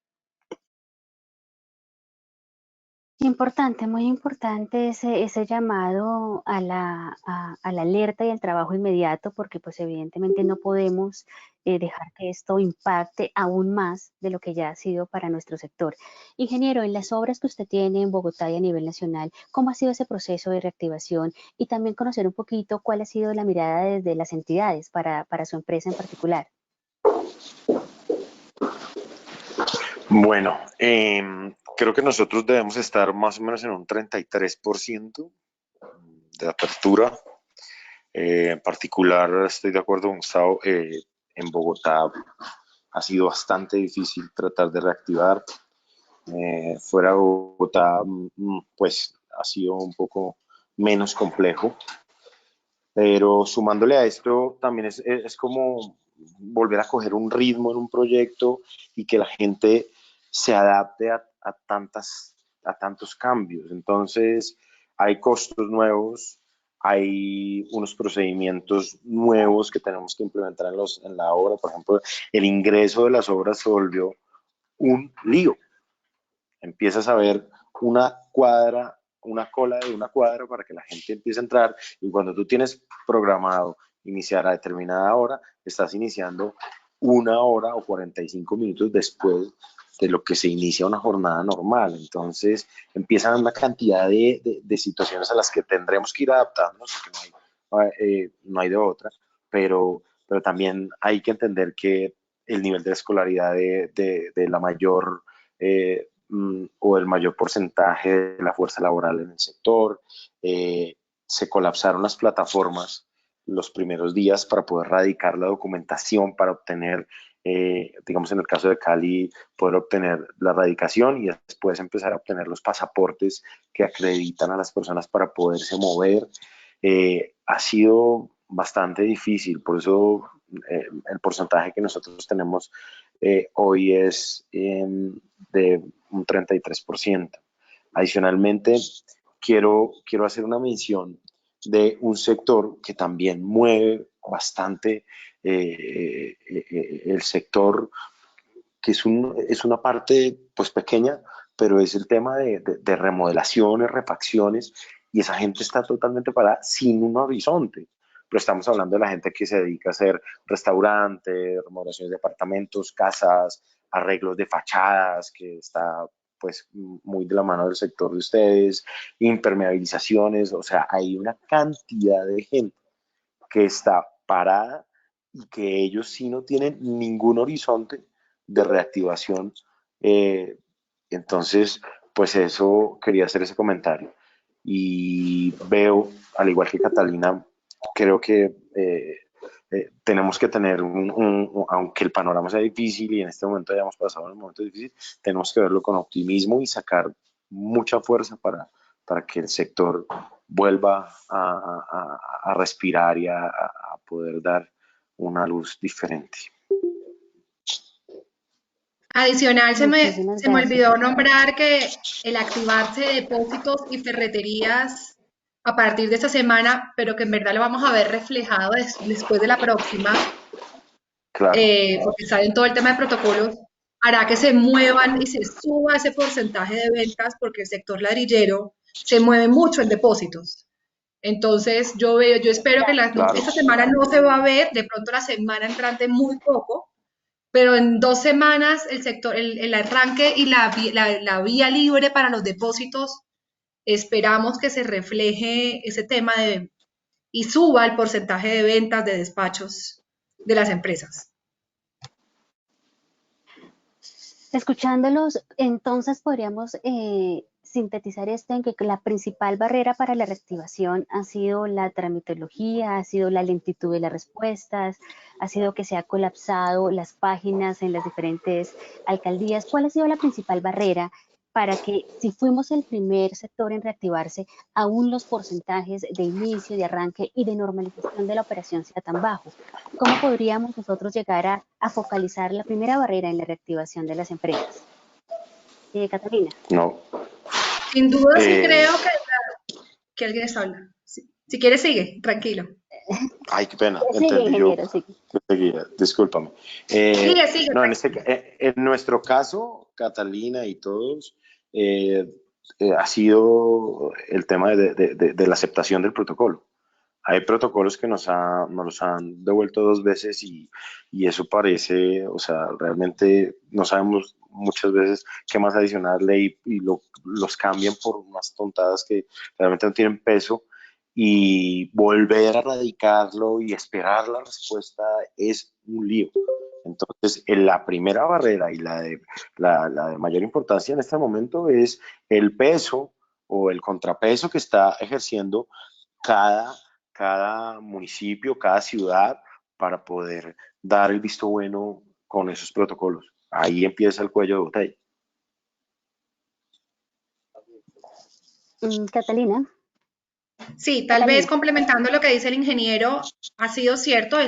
Importante, muy importante ese llamado a la alerta y al trabajo inmediato, porque pues evidentemente no podemos dejar que esto impacte aún más de lo que ya ha sido para nuestro sector. Ingeniero, en las obras que usted tiene en Bogotá y a nivel nacional, ¿cómo ha sido ese proceso de reactivación? Y también conocer un poquito cuál ha sido la mirada desde las entidades para su empresa en particular. Bueno, creo que nosotros debemos estar más o menos en un 33% de apertura. En particular, estoy de acuerdo con Gustavo, en Bogotá ha sido bastante difícil tratar de reactivar. Fuera de Bogotá, pues ha sido un poco menos complejo. Pero sumándole a esto, también es como volver a coger un ritmo en un proyecto y que la gente se adapte a tantos cambios. Entonces, hay costos nuevos, hay unos procedimientos nuevos que tenemos que implementar en la obra. Por ejemplo, el ingreso de las obras se volvió un lío. Empiezas a ver una cola de una cuadra para que la gente empiece a entrar, y cuando tú tienes programado iniciar a determinada hora, estás iniciando 1 hora o 45 minutos después lo que se inicia una jornada normal. Entonces empiezan una cantidad de situaciones a las que tendremos que ir adaptándonos, porque no hay de otra, pero también hay que entender que el nivel de escolaridad de la mayor o el mayor porcentaje de la fuerza laboral en el sector, se colapsaron las plataformas los primeros días para poder radicar la documentación, para obtener, digamos en el caso de Cali, poder obtener la radicación y después empezar a obtener los pasaportes que acreditan a las personas para poderse mover. Ha sido bastante difícil, por eso el porcentaje que nosotros tenemos hoy es de un 33%. Adicionalmente, quiero hacer una mención de un sector que también mueve bastante el sector, que es una parte pues pequeña, pero es el tema de remodelaciones, refacciones, y esa gente está totalmente parada sin un horizonte. Pero estamos hablando de la gente que se dedica a hacer restaurantes, remodelaciones de apartamentos, casas, arreglos de fachadas, que está pues muy de la mano del sector de ustedes, impermeabilizaciones, o sea, hay una cantidad de gente que está parada y que ellos sí no tienen ningún horizonte de reactivación. Entonces, pues eso, quería hacer ese comentario. Y veo, al igual que Catalina, creo que tenemos que tener, aunque el panorama sea difícil y en este momento hayamos pasado un momento difícil, tenemos que verlo con optimismo y sacar mucha fuerza para que el sector vuelva a respirar y a poder dar una luz diferente. Adicional, Muchísimas se me gracias. olvidó nombrar que el activarse de depósitos y ferreterías a partir de esta semana, pero que en verdad lo vamos a ver reflejado después de la próxima, Claro. porque saben todo el tema de protocolos, hará que se muevan y se suba ese porcentaje de ventas, porque el sector ladrillero se mueve mucho en depósitos. Entonces, yo espero que Claro. esta semana no se va a ver, de pronto la semana entrante muy poco, pero en 2 semanas el sector, el arranque y la vía libre para los depósitos, esperamos que se refleje ese tema y suba el porcentaje de ventas de despachos de las empresas. Escuchándolos, entonces podríamos sintetizar esto en que la principal barrera para la reactivación ha sido la tramitología, ha sido la lentitud de las respuestas, ha sido que se ha colapsado las páginas en las diferentes alcaldías. ¿Cuál ha sido la principal barrera para que, si fuimos el primer sector en reactivarse, aún los porcentajes de inicio, de arranque y de normalización de la operación sea tan bajo? ¿Cómo podríamos nosotros llegar a focalizar la primera barrera en la reactivación de las empresas? Catalina. No. Sin duda sí creo que alguien está hablando. Si quieres sigue, tranquilo. Ay, qué pena. Sigue, ingeniero, sigue. Discúlpame. Sigue. No, en nuestro caso, Catalina y todos, ha sido el tema de la aceptación del protocolo. Hay protocolos que nos los han devuelto 2 veces y eso parece, o sea, realmente no sabemos muchas veces qué más adicionarle y los cambian por unas tontadas que realmente no tienen peso, y volver a radicarlo y esperar la respuesta es un lío. Entonces, la primera barrera y la de mayor importancia en este momento es el peso o el contrapeso que está ejerciendo cada municipio, cada ciudad, para poder dar el visto bueno con esos protocolos. Ahí empieza el cuello de botella. Catalina. Sí, tal vez complementando lo que dice el ingeniero, ha sido cierto,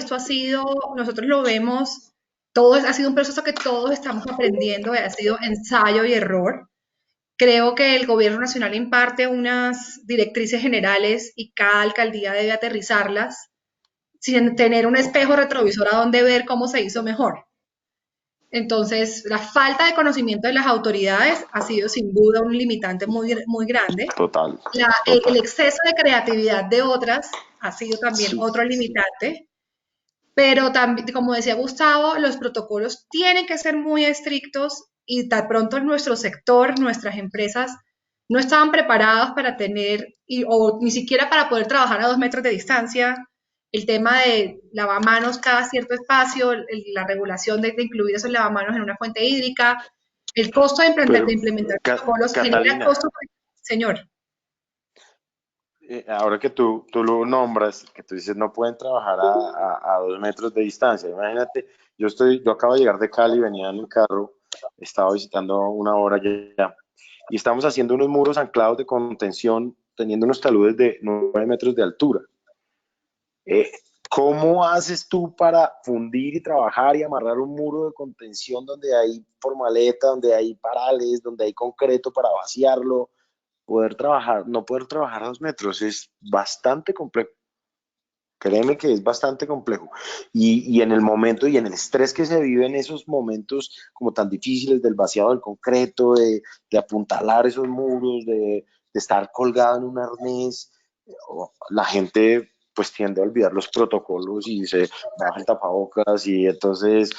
nosotros lo vemos, ha sido un proceso que todos estamos aprendiendo, ha sido ensayo y error. Creo que el gobierno nacional imparte unas directrices generales y cada alcaldía debe aterrizarlas sin tener un espejo retrovisor a donde ver cómo se hizo mejor. Entonces, la falta de conocimiento de las autoridades ha sido sin duda un limitante muy, muy grande. Total. El exceso de creatividad de otras ha sido también otro limitante. Pero también, como decía Gustavo, los protocolos tienen que ser muy estrictos y tan pronto en nuestro sector, nuestras empresas no estaban preparados para tener, o ni siquiera para poder trabajar a 2 metros de distancia, el tema de lavamanos cada cierto espacio, la regulación de incluir esos lavamanos en una fuente hídrica, el costo de Pero, implementar protocolos genera Catalina, costos, señor. ahora que tú lo nombras, que tú dices no pueden trabajar a 2 metros de distancia. Imagínate, yo acabo de llegar de Cali, venía en el carro, estaba visitando una hora ya, y estamos haciendo unos muros anclados de contención, teniendo unos taludes de 9 metros de altura. Eh, ¿Cómo haces tú para fundir y trabajar y amarrar un muro de contención donde hay formaleta, donde hay parales, donde hay concreto para vaciarlo? Poder trabajar, no poder trabajar a 2 metros es bastante complejo. Créeme que es bastante complejo. Y en el momento y en el estrés que se vive en esos momentos como tan difíciles del vaciado del concreto, de apuntalar esos muros, de estar colgado en un arnés, la gente pues tiende a olvidar los protocolos y se baja el tapabocas y entonces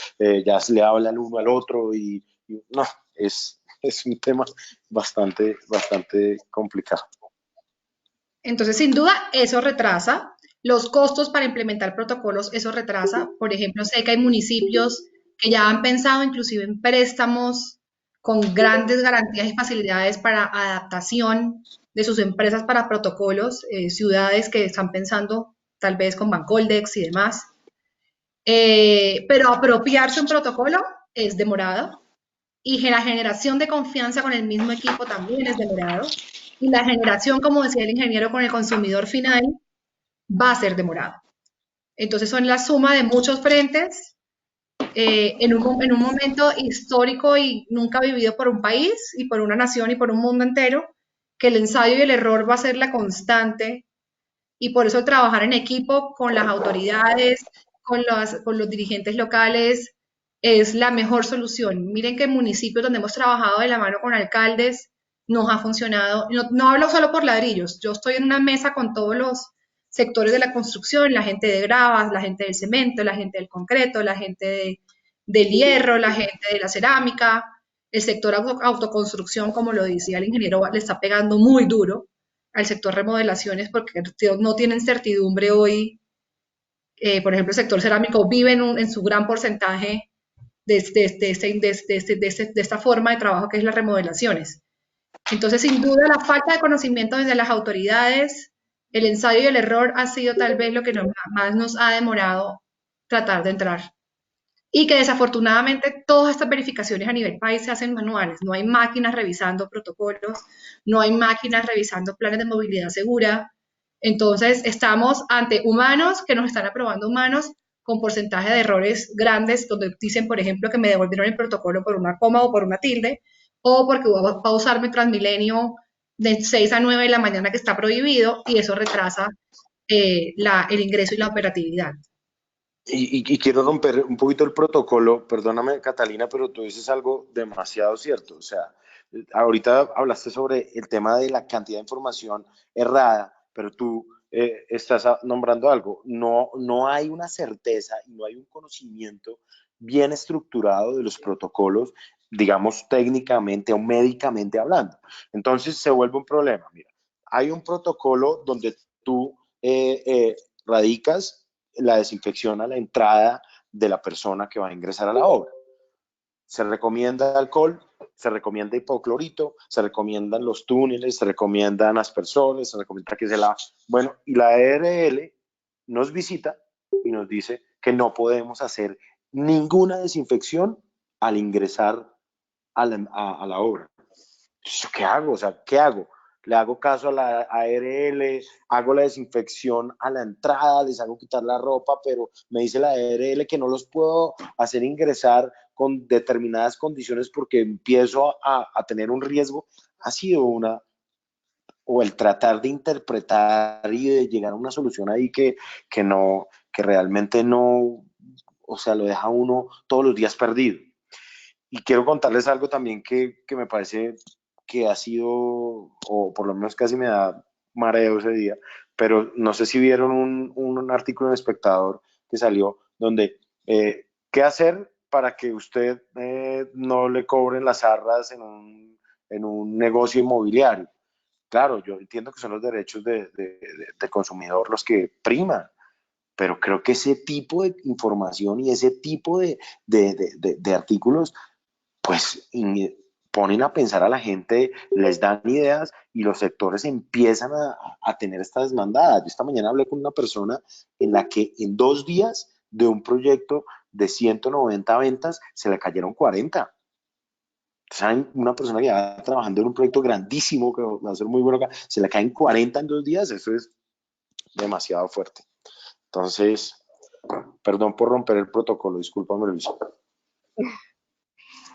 ya se le habla el uno al otro y no, es un tema bastante complicado. Entonces, sin duda, eso retrasa. Los costos para implementar protocolos, eso retrasa. Por ejemplo, sé que hay municipios que ya han pensado inclusive en préstamos con grandes garantías y facilidades para adaptación de sus empresas para protocolos, ciudades que están pensando tal vez con Bancoldex y demás. Pero apropiarse un protocolo es demorado y la generación de confianza con el mismo equipo también es demorado. Y la generación, como decía el ingeniero, con el consumidor final va a ser demorado. Entonces son la suma de muchos frentes en un momento histórico y nunca vivido por un país y por una nación y por un mundo entero, que el ensayo y el error va a ser la constante y por eso trabajar en equipo con las autoridades, con los dirigentes locales, es la mejor solución. Miren que en municipios donde hemos trabajado de la mano con alcaldes nos ha funcionado. No, no hablo solo por ladrillos, yo estoy en una mesa con todos los sectores de la construcción, la gente de gravas, la gente del cemento, la gente del concreto, la gente del hierro, la gente de la cerámica, el sector autoconstrucción, como lo decía el ingeniero, le está pegando muy duro al sector remodelaciones porque no tienen certidumbre hoy. Por ejemplo, el sector cerámico vive en su gran porcentaje de esta forma de trabajo que es las remodelaciones. Entonces, sin duda, la falta de conocimiento desde las autoridades, el ensayo y el error ha sido tal vez lo que más nos ha demorado tratar de entrar. Y que desafortunadamente todas estas verificaciones a nivel país se hacen manuales. No hay máquinas revisando protocolos, no hay máquinas revisando planes de movilidad segura. Entonces, estamos ante humanos que nos están aprobando humanos con porcentaje de errores grandes, donde dicen, por ejemplo, que me devolvieron el protocolo por una coma o por una tilde, o porque voy a pausarme Transmilenio de 6 a 9 de la mañana que está prohibido, y eso retrasa el ingreso y la operatividad. Y quiero romper un poquito el protocolo, perdóname Catalina, pero tú dices algo demasiado cierto. O sea, ahorita hablaste sobre el tema de la cantidad de información errada, pero tú estás nombrando algo. No hay una certeza y no hay un conocimiento bien estructurado de los protocolos, digamos técnicamente o médicamente hablando. Entonces se vuelve un problema. Mira, hay un protocolo donde tú radicas la desinfección a la entrada de la persona que va a ingresar a la obra. Se recomienda alcohol, se recomienda hipoclorito, se recomiendan los túneles, se recomiendan aspersores, se recomienda que se lave. Bueno, y la ARL nos visita y nos dice que no podemos hacer ninguna desinfección al ingresar a la obra. ¿Yo qué hago? O sea, ¿qué hago? Le hago caso a la ARL, hago la desinfección a la entrada, les hago quitar la ropa, pero me dice la ARL que no los puedo hacer ingresar con determinadas condiciones porque empiezo a tener un riesgo. Ha sido o el tratar de interpretar y de llegar a una solución ahí que realmente no, o sea, lo deja uno todos los días perdido. Y quiero contarles algo también que me parece que ha sido, o por lo menos casi me da mareo ese día, pero no sé si vieron un artículo en El Espectador que salió donde, ¿qué hacer para que usted no le cobren las arras en un negocio inmobiliario. Claro, yo entiendo que son los derechos de consumidor los que priman, pero creo que ese tipo de información y ese tipo de artículos, pues ponen a pensar a la gente, les dan ideas y los sectores empiezan a tener estas demandadas. Yo esta mañana hablé con una persona en la que en 2 días de un proyecto de 190 ventas se le cayeron 40. ¿Saben? Una persona que va trabajando en un proyecto grandísimo que va a ser muy bueno acá, se le caen 40 en 2 días, eso es demasiado fuerte. Entonces, perdón por romper el protocolo, discúlpame, Luis.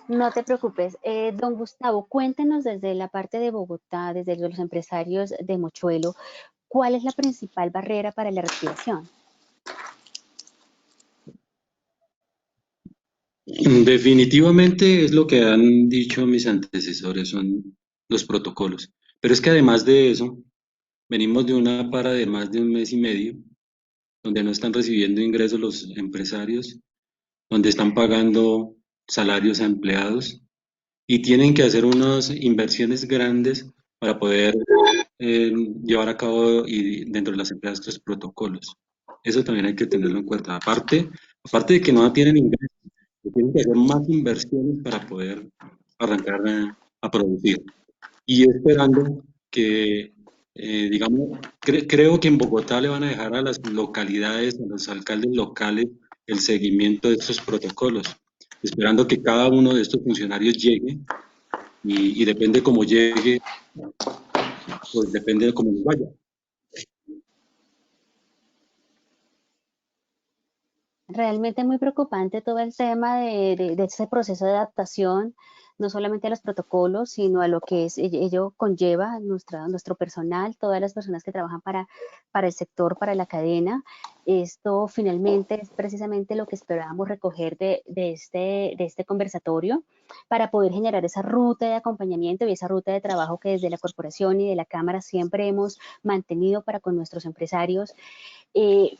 No te preocupes. Don Gustavo, cuéntenos desde la parte de Bogotá, desde los empresarios de Mochuelo, ¿cuál es la principal barrera para la reactivación? Definitivamente es lo que han dicho mis antecesores, son los protocolos. Pero es que además de eso, venimos de una para de más de un mes y medio, donde no están recibiendo ingresos los empresarios, donde están pagando salarios a empleados y tienen que hacer unas inversiones grandes para poder llevar a cabo y dentro de las empresas estos protocolos. Eso también hay que tenerlo en cuenta. Aparte de que no tienen ingresos, tienen que hacer más inversiones para poder arrancar a producir. Y esperando que, digamos, creo que en Bogotá le van a dejar a las localidades, a los alcaldes locales, el seguimiento de estos protocolos, esperando que cada uno de estos funcionarios llegue y depende cómo llegue, pues depende de cómo les vaya. Realmente muy preocupante todo el tema de ese proceso de adaptación, no solamente a los protocolos, sino a lo que ello conlleva nuestro personal, todas las personas que trabajan para el sector, para la cadena. Esto finalmente es precisamente lo que esperábamos recoger de este conversatorio para poder generar esa ruta de acompañamiento y esa ruta de trabajo que desde la corporación y de la Cámara siempre hemos mantenido para con nuestros empresarios.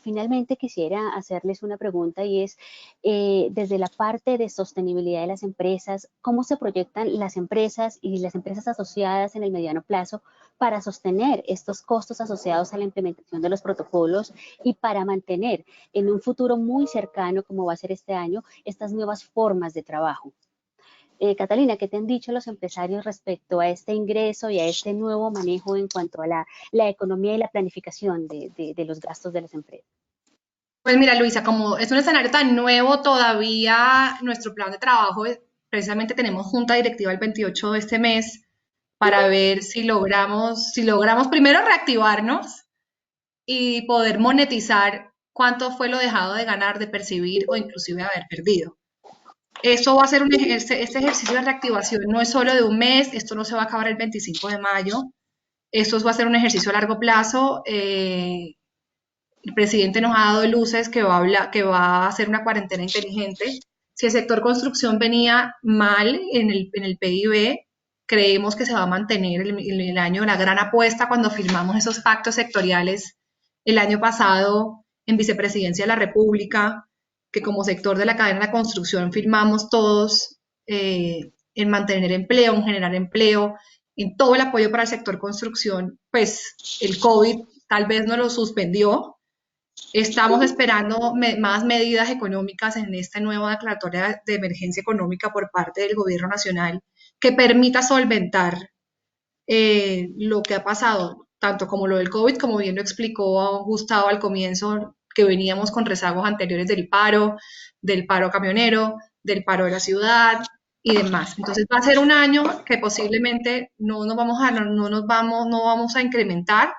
Finalmente quisiera hacerles una pregunta y es, desde la parte de sostenibilidad de las empresas, ¿cómo se proyectan las empresas y las empresas asociadas en el mediano plazo para sostener estos costos asociados a la implementación de los protocolos y para mantener en un futuro muy cercano, como va a ser este año, estas nuevas formas de trabajo? Catalina, ¿qué te han dicho los empresarios respecto a este ingreso y a este nuevo manejo en cuanto a la economía y la planificación de los gastos de las empresas? Pues mira, Luisa, como es un escenario tan nuevo todavía, nuestro plan de trabajo, precisamente tenemos junta directiva el 28 de este mes para ver si logramos primero reactivarnos y poder monetizar cuánto fue lo dejado de ganar, de percibir o inclusive haber perdido. Esto va a ser este ejercicio de reactivación no es solo de un mes, esto no se va a acabar el 25 de mayo, esto va a ser un ejercicio a largo plazo. El presidente nos ha dado luces que va a hacer una cuarentena inteligente. Si el sector construcción venía mal en el PIB, creemos que se va a mantener el año, la gran apuesta cuando firmamos esos pactos sectoriales el año pasado en Vicepresidencia de la República, que como sector de la cadena de la construcción firmamos todos en mantener empleo, en generar empleo, en todo el apoyo para el sector construcción, pues el COVID tal vez no lo suspendió. Estamos esperando más medidas económicas en esta nueva declaratoria de emergencia económica por parte del gobierno nacional que permita solventar lo que ha pasado, tanto como lo del COVID, como bien lo explicó Gustavo al comienzo, que veníamos con rezagos anteriores del paro camionero, del paro de la ciudad y demás. Entonces va a ser un año que posiblemente no vamos a incrementar,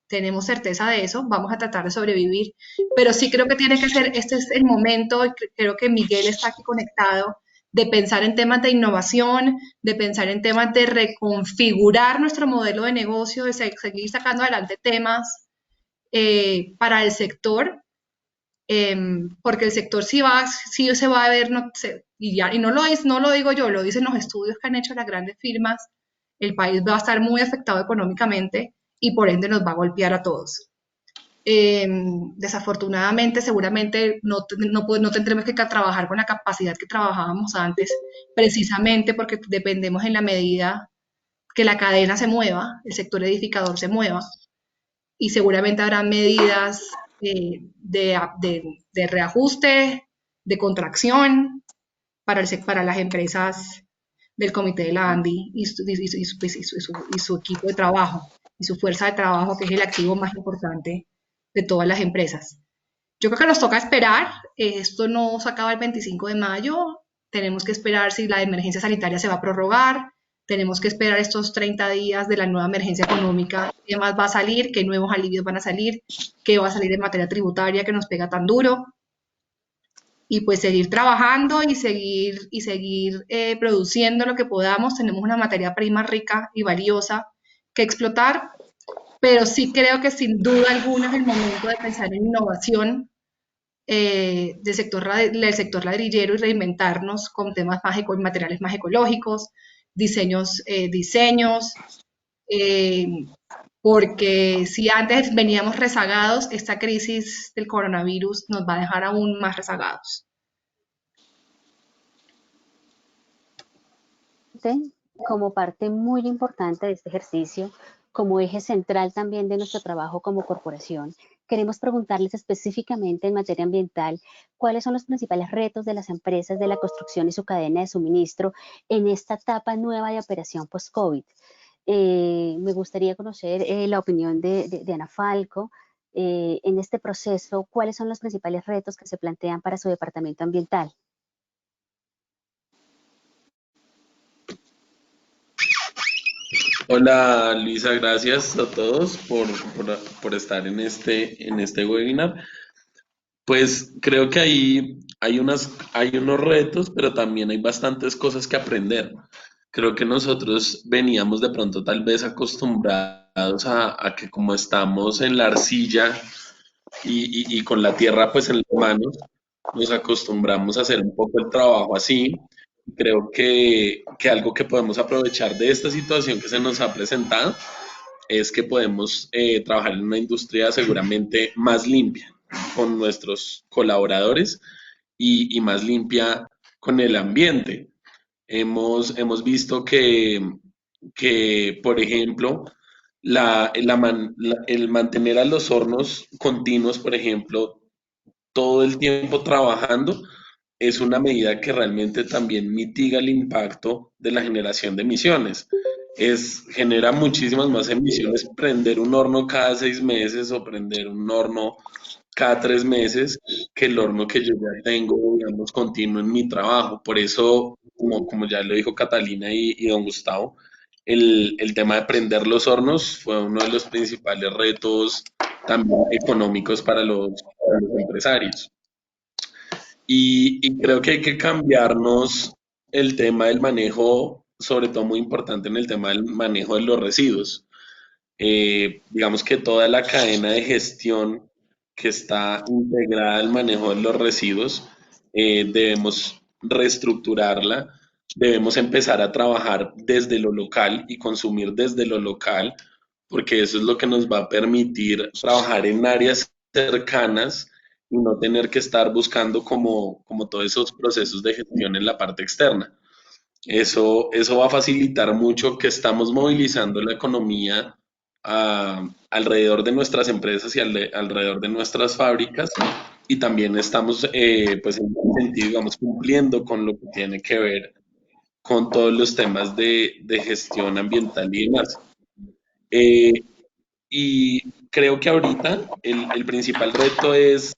tenemos certeza de eso, vamos a tratar de sobrevivir, pero sí creo que tiene que ser, este es el momento, y creo que Miguel está aquí conectado, de pensar en temas de innovación, de pensar en temas de reconfigurar nuestro modelo de negocio, de seguir sacando adelante temas para el sector, porque el sector sí se va a ver, y no lo digo yo, lo dicen los estudios que han hecho las grandes firmas, el país va a estar muy afectado económicamente y por ende nos va a golpear a todos. Desafortunadamente, seguramente no tendremos que trabajar con la capacidad que trabajábamos antes, precisamente porque dependemos en la medida que la cadena se mueva, el sector edificador se mueva, y seguramente habrá medidas de reajuste, de contracción para las empresas del comité de la ANDI y su equipo de trabajo y su fuerza de trabajo, que es el activo más importante de todas las empresas. Yo creo que nos toca esperar, esto no se acaba el 25 de mayo, tenemos que esperar si la emergencia sanitaria se va a prorrogar, tenemos que esperar estos 30 días de la nueva emergencia económica, qué más va a salir, qué nuevos alivios van a salir, qué va a salir en materia tributaria que nos pega tan duro, y pues seguir trabajando y seguir produciendo lo que podamos. Tenemos una materia prima rica y valiosa que explotar, pero sí creo que sin duda alguna es el momento de pensar en innovación del sector ladrillero y reinventarnos con temas más materiales más ecológicos, diseños, porque si antes veníamos rezagados, esta crisis del coronavirus nos va a dejar aún más rezagados. Como parte muy importante de este ejercicio, como eje central también de nuestro trabajo como corporación, queremos preguntarles específicamente en materia ambiental, ¿cuáles son los principales retos de las empresas de la construcción y su cadena de suministro en esta etapa nueva de operación post-COVID? Me gustaría conocer la opinión de Ana Falco en este proceso. ¿Cuáles son los principales retos que se plantean para su departamento ambiental? Hola Luisa, gracias a todos por estar en este webinar. Pues creo que hay unos retos, pero también hay bastantes cosas que aprender. Creo que nosotros veníamos de pronto tal vez acostumbrados a que como estamos en la arcilla y con la tierra pues en las manos, nos acostumbramos a hacer un poco el trabajo así. Creo que algo que podemos aprovechar de esta situación que se nos ha presentado es que podemos trabajar en una industria seguramente más limpia con nuestros colaboradores y más limpia con el ambiente. Hemos visto que, por ejemplo, el mantener a los hornos continuos, por ejemplo, todo el tiempo trabajando, es una medida que realmente también mitiga el impacto de la generación de emisiones. Genera muchísimas más emisiones prender un horno cada 6 meses o prender un horno cada 3 meses que el horno que yo ya tengo, digamos, continuo en mi trabajo. Por eso, como ya lo dijo Catalina y don Gustavo, el tema de prender los hornos fue uno de los principales retos también económicos para los empresarios. Y creo que hay que cambiarnos el tema del manejo, sobre todo muy importante en el tema del manejo de los residuos. Digamos que toda la cadena de gestión que está integrada al manejo de los residuos, debemos reestructurarla, debemos empezar a trabajar desde lo local y consumir desde lo local, porque eso es lo que nos va a permitir trabajar en áreas cercanas y no tener que estar buscando como todos esos procesos de gestión en la parte externa. Eso va a facilitar mucho que estamos movilizando la economía alrededor de nuestras empresas y alrededor de nuestras fábricas y también estamos, pues en ese sentido, digamos, cumpliendo con lo que tiene que ver con todos los temas de gestión ambiental y demás. Eh, y creo que ahorita el principal reto es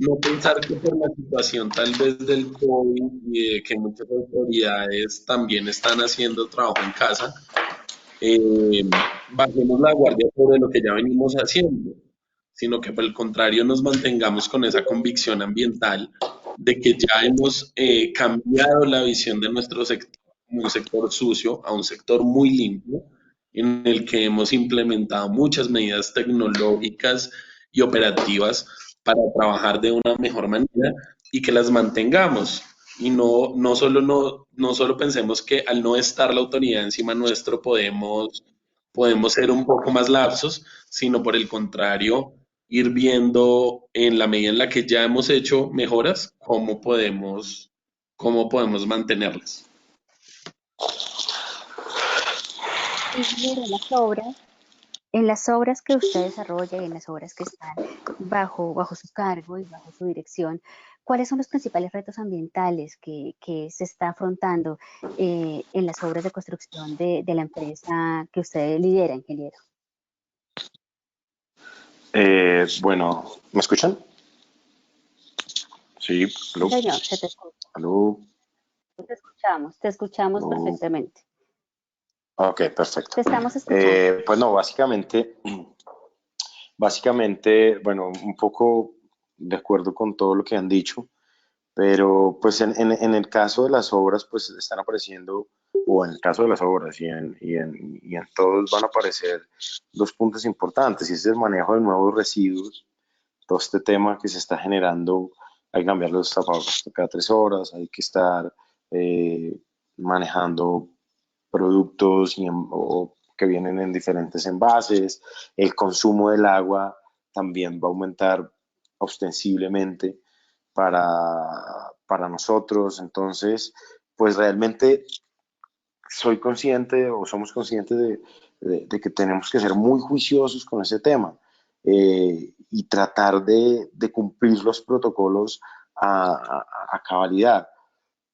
no pensar que por la situación tal vez del COVID y de que muchas autoridades también están haciendo trabajo en casa, eh, bajemos la guardia sobre lo que ya venimos haciendo, sino que por el contrario nos mantengamos con esa convicción ambiental de que ya hemos cambiado la visión de nuestro sector como un sector sucio a un sector muy limpio, en el que hemos implementado muchas medidas tecnológicas y operativas para trabajar de una mejor manera y que las mantengamos. Y no solo pensemos que al no estar la autoridad encima nuestro podemos ser un poco más lapsos, sino por el contrario, ir viendo en la medida en la que ya hemos hecho mejoras, cómo podemos mantenerlas. Ingeniero, en las obras que usted desarrolla y en las obras que están bajo su cargo y bajo su dirección, ¿cuáles son los principales retos ambientales que se está afrontando en las obras de construcción de la empresa que usted lidera, ingeniero? Bueno, ¿me escuchan? Sí, ¿aló? Señor, se te escucha. ¿Aló? Te escuchamos ¿Aló? perfectamente. Ok, perfecto. Te estamos escuchando. Pues no, básicamente, bueno, un poco de acuerdo con todo lo que han dicho, pero pues en el caso de las obras, pues están apareciendo, o en el caso de las obras y en todos van a aparecer dos puntos importantes, y es el manejo de nuevos residuos, todo este tema que se está generando, hay que cambiar los tapabocados cada 3 horas, hay que estar eh, manejando productos que vienen en diferentes envases, el consumo del agua también va a aumentar ostensiblemente para nosotros, entonces, pues realmente soy consciente o somos conscientes de que tenemos que ser muy juiciosos con ese tema y tratar de cumplir los protocolos a cabalidad,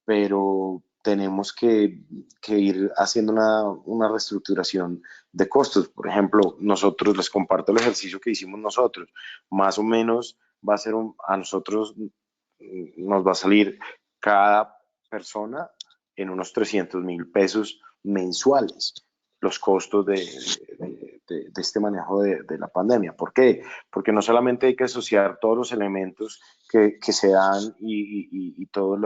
pero tenemos que ir haciendo una reestructuración de costos. Por ejemplo, nosotros, les comparto el ejercicio que hicimos nosotros, más o menos va a ser a nosotros nos va a salir cada persona en unos 300.000 pesos mensuales los costos de este manejo de la pandemia. ¿Por qué? Porque no solamente hay que asociar todos los elementos que se dan y todo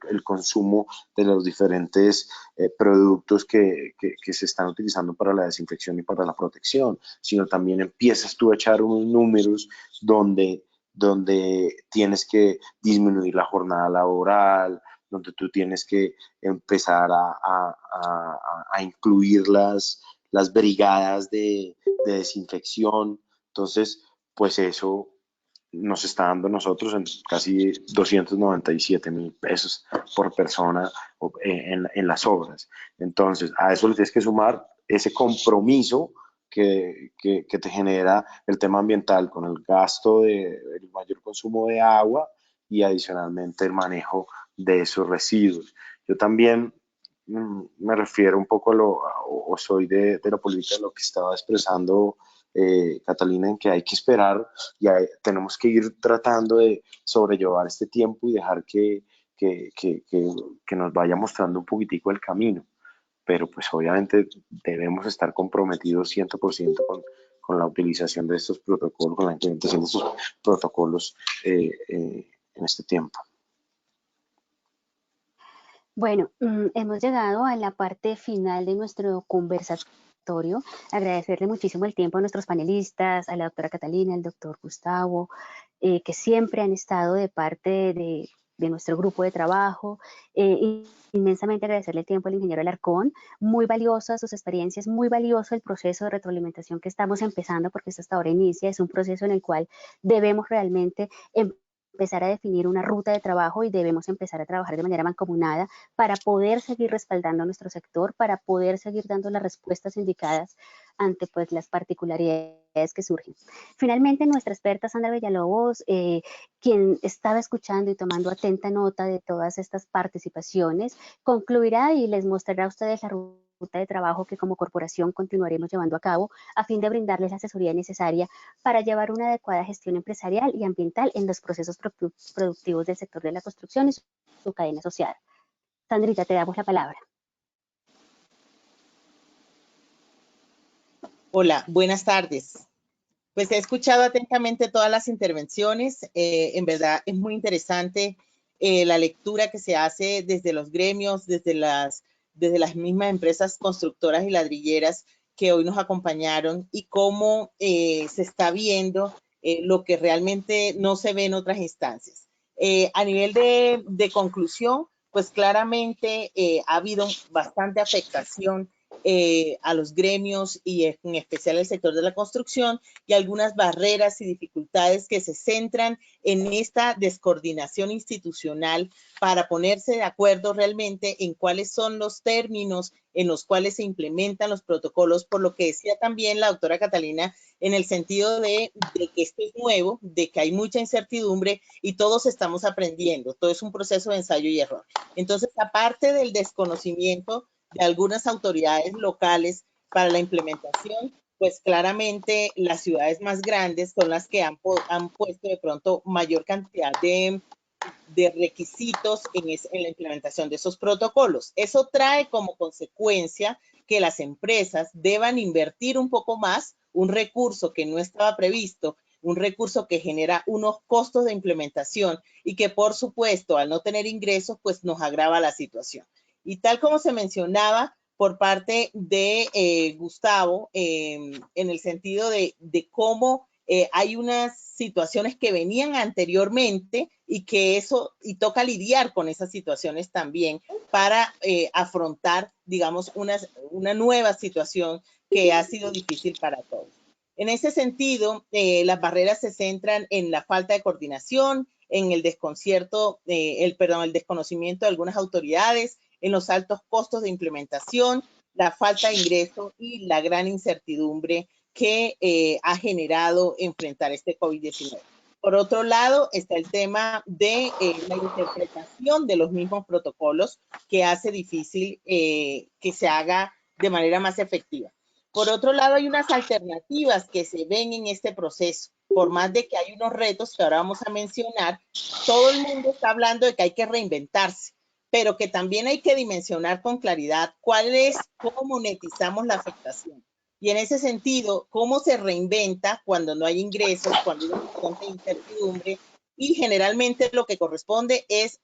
el consumo de los diferentes productos que se están utilizando para la desinfección y para la protección, sino también empiezas tú a echar unos números donde tienes que disminuir la jornada laboral, donde tú tienes que empezar a incluir las brigadas de desinfección. Entonces, pues eso nos está dando a nosotros en casi 297.000 pesos por persona en las obras. Entonces, a eso le tienes que sumar ese compromiso que te genera el tema ambiental con el gasto el mayor consumo de agua y adicionalmente el manejo de esos residuos. Yo también me refiero un poco o soy de la política de lo que estaba expresando Catalina, en que hay que esperar y tenemos que ir tratando de sobrellevar este tiempo y dejar que nos vaya mostrando un poquitico el camino, pero pues obviamente debemos estar comprometidos 100% con la utilización de estos protocolos, con la implementación de estos protocolos en este tiempo. Bueno, hemos llegado a la parte final de nuestro conversatorio. Agradecerle muchísimo el tiempo a nuestros panelistas, a la doctora Catalina, al doctor Gustavo, que siempre han estado de parte de nuestro grupo de trabajo. Inmensamente agradecerle el tiempo al ingeniero Alarcón, muy valiosas sus experiencias, muy valioso el proceso de retroalimentación que estamos empezando, porque esto hasta ahora inicia, es un proceso en el cual debemos realmente empezar a definir una ruta de trabajo y debemos empezar a trabajar de manera mancomunada para poder seguir respaldando a nuestro sector, para poder seguir dando las respuestas indicadas ante pues las particularidades que surgen. Finalmente, nuestra experta Sandra Villalobos, quien estaba escuchando y tomando atenta nota de todas estas participaciones, concluirá y les mostrará a ustedes la ruta de trabajo que como corporación continuaremos llevando a cabo a fin de brindarles la asesoría necesaria para llevar una adecuada gestión empresarial y ambiental en los procesos productivos del sector de la construcción y su cadena asociada. Sandrita, te damos la palabra. Hola, buenas tardes. Pues he escuchado atentamente todas las intervenciones. En verdad es muy interesante la lectura que se hace desde los gremios, desde las mismas empresas constructoras y ladrilleras que hoy nos acompañaron y cómo se está viendo lo que realmente no se ve en otras instancias. A nivel de conclusión, pues claramente ha habido bastante afectación a los gremios y en especial el sector de la construcción, y algunas barreras y dificultades que se centran en esta descoordinación institucional para ponerse de acuerdo realmente en cuáles son los términos en los cuales se implementan los protocolos, por lo que decía también la doctora Catalina, en el sentido de que esto es nuevo, de que hay mucha incertidumbre y todos estamos aprendiendo, todo es un proceso de ensayo y error. Entonces, aparte del desconocimiento de algunas autoridades locales para la implementación, pues claramente las ciudades más grandes son las que han puesto de pronto mayor cantidad de requisitos en la implementación de esos protocolos. Eso trae como consecuencia que las empresas deban invertir un poco más, un recurso que no estaba previsto, un recurso que genera unos costos de implementación y que por supuesto al no tener ingresos pues nos agrava la situación. Y tal como se mencionaba por parte de Gustavo, en el sentido de cómo hay unas situaciones que venían anteriormente y que y toca lidiar con esas situaciones también para afrontar, digamos, una nueva situación que ha sido difícil para todos. En ese sentido, las barreras se centran en la falta de coordinación, en el desconcierto, el desconocimiento de algunas autoridades, en los altos costos de implementación, la falta de ingreso y la gran incertidumbre que ha generado enfrentar este COVID-19. Por otro lado, está el tema de la interpretación de los mismos protocolos que hace difícil que se haga de manera más efectiva. Por otro lado, hay unas alternativas que se ven en este proceso. Por más de que hay unos retos que ahora vamos a mencionar, todo el mundo está hablando de que hay que reinventarse, pero que también hay que dimensionar con claridad cómo monetizamos la afectación. Y en ese sentido, cómo se reinventa cuando no hay ingresos, cuando hay una constante incertidumbre, y generalmente lo que corresponde es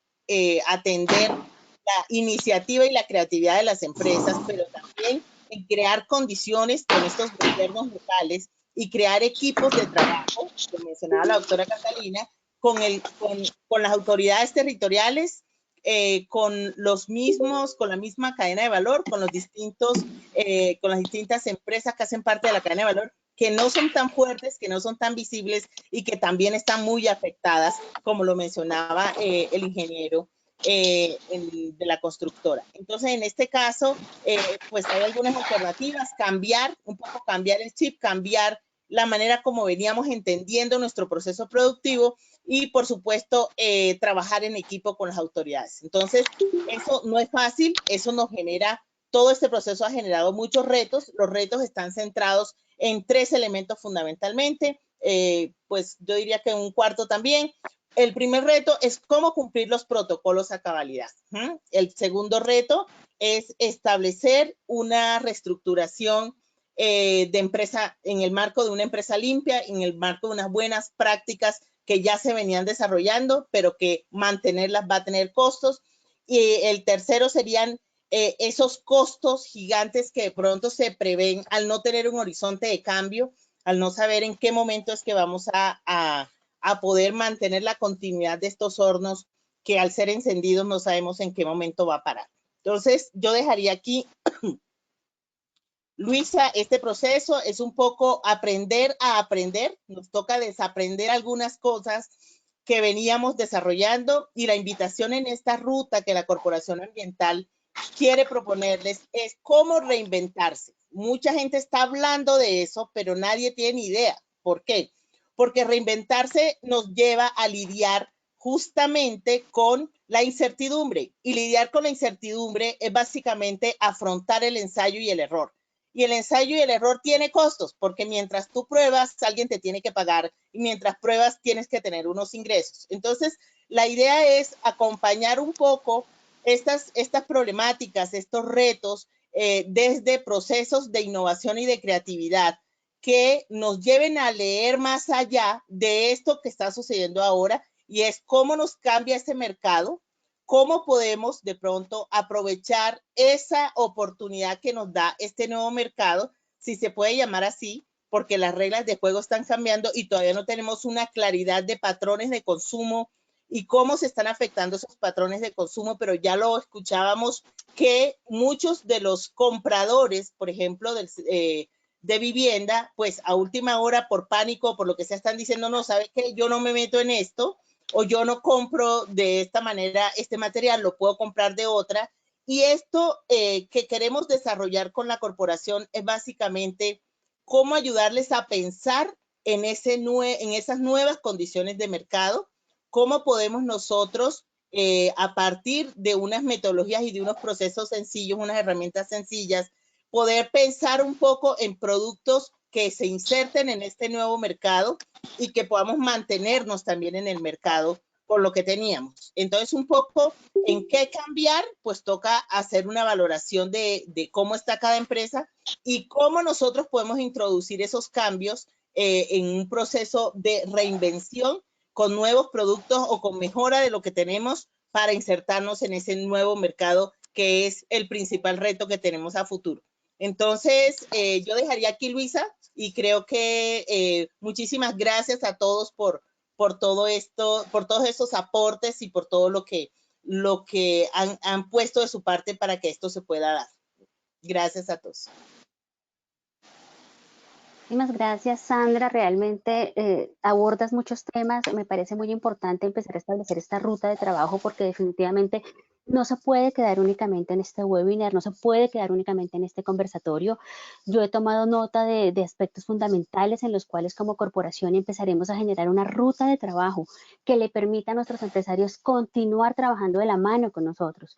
atender la iniciativa y la creatividad de las empresas, pero también en crear condiciones con estos gobiernos locales y crear equipos de trabajo, que mencionaba la doctora Catalina, con las autoridades territoriales, con la misma cadena de valor, con las distintas empresas que hacen parte de la cadena de valor, que no son tan fuertes, que no son tan visibles y que también están muy afectadas, como lo mencionaba el ingeniero de la constructora. Entonces, en este caso, pues hay algunas alternativas, cambiar el chip, cambiar la manera como veníamos entendiendo nuestro proceso productivo y, por supuesto, trabajar en equipo con las autoridades. Entonces, eso no es fácil, todo este proceso ha generado muchos retos. Los retos están centrados en 3 elementos fundamentalmente, pues yo diría que un cuarto también. El primer reto es cómo cumplir los protocolos a cabalidad. El segundo reto es establecer una reestructuración de empresa en el marco de una empresa limpia, en el marco de unas buenas prácticas que ya se venían desarrollando, pero que mantenerlas va a tener costos. Y el tercero serían esos costos gigantes que de pronto se prevén al no tener un horizonte de cambio, al no saber en qué momento es que vamos a poder mantener la continuidad de estos hornos que al ser encendidos no sabemos en qué momento va a parar. Entonces, yo dejaría aquí, Luisa, este proceso es un poco aprender a aprender, nos toca desaprender algunas cosas que veníamos desarrollando y la invitación en esta ruta que la Corporación Ambiental quiere proponerles es cómo reinventarse. Mucha gente está hablando de eso, pero nadie tiene ni idea. ¿Por qué? Porque reinventarse nos lleva a lidiar justamente con la incertidumbre, y lidiar con la incertidumbre es básicamente afrontar el ensayo y el error. Y el ensayo y el error tiene costos, porque mientras tú pruebas, alguien te tiene que pagar, y mientras pruebas tienes que tener unos ingresos. Entonces, la idea es acompañar un poco estas problemáticas, estos retos, desde procesos de innovación y de creatividad que nos lleven a leer más allá de esto que está sucediendo ahora, y es cómo nos cambia este mercado, cómo podemos de pronto aprovechar esa oportunidad que nos da este nuevo mercado, si se puede llamar así, porque las reglas de juego están cambiando y todavía no tenemos una claridad de patrones de consumo y cómo se están afectando esos patrones de consumo, pero ya lo escuchábamos que muchos de los compradores, por ejemplo, de vivienda, pues a última hora por pánico, por lo que sea, están diciendo, no, ¿sabe qué? Yo no me meto en esto, o yo no compro de esta manera este material, lo puedo comprar de otra. Y esto que queremos desarrollar con la corporación es básicamente cómo ayudarles a pensar en esas nuevas condiciones de mercado, cómo podemos nosotros, a partir de unas metodologías y de unos procesos sencillos, unas herramientas sencillas, poder pensar un poco en productos que se inserten en este nuevo mercado y que podamos mantenernos también en el mercado con lo que teníamos. Entonces, un poco en qué cambiar, pues toca hacer una valoración de cómo está cada empresa y cómo nosotros podemos introducir esos cambios en un proceso de reinvención con nuevos productos o con mejora de lo que tenemos para insertarnos en ese nuevo mercado que es el principal reto que tenemos a futuro. Entonces, yo dejaría aquí, Luisa, y creo que muchísimas gracias a todos por todo esto, por todos estos aportes y por todo lo que han puesto de su parte para que esto se pueda dar. Gracias a todos. Muchísimas gracias, Sandra. Realmente abordas muchos temas. Me parece muy importante empezar a establecer esta ruta de trabajo porque definitivamente no se puede quedar únicamente en este webinar, no se puede quedar únicamente en este conversatorio. Yo he tomado nota de aspectos fundamentales en los cuales como corporación empezaremos a generar una ruta de trabajo que le permita a nuestros empresarios continuar trabajando de la mano con nosotros.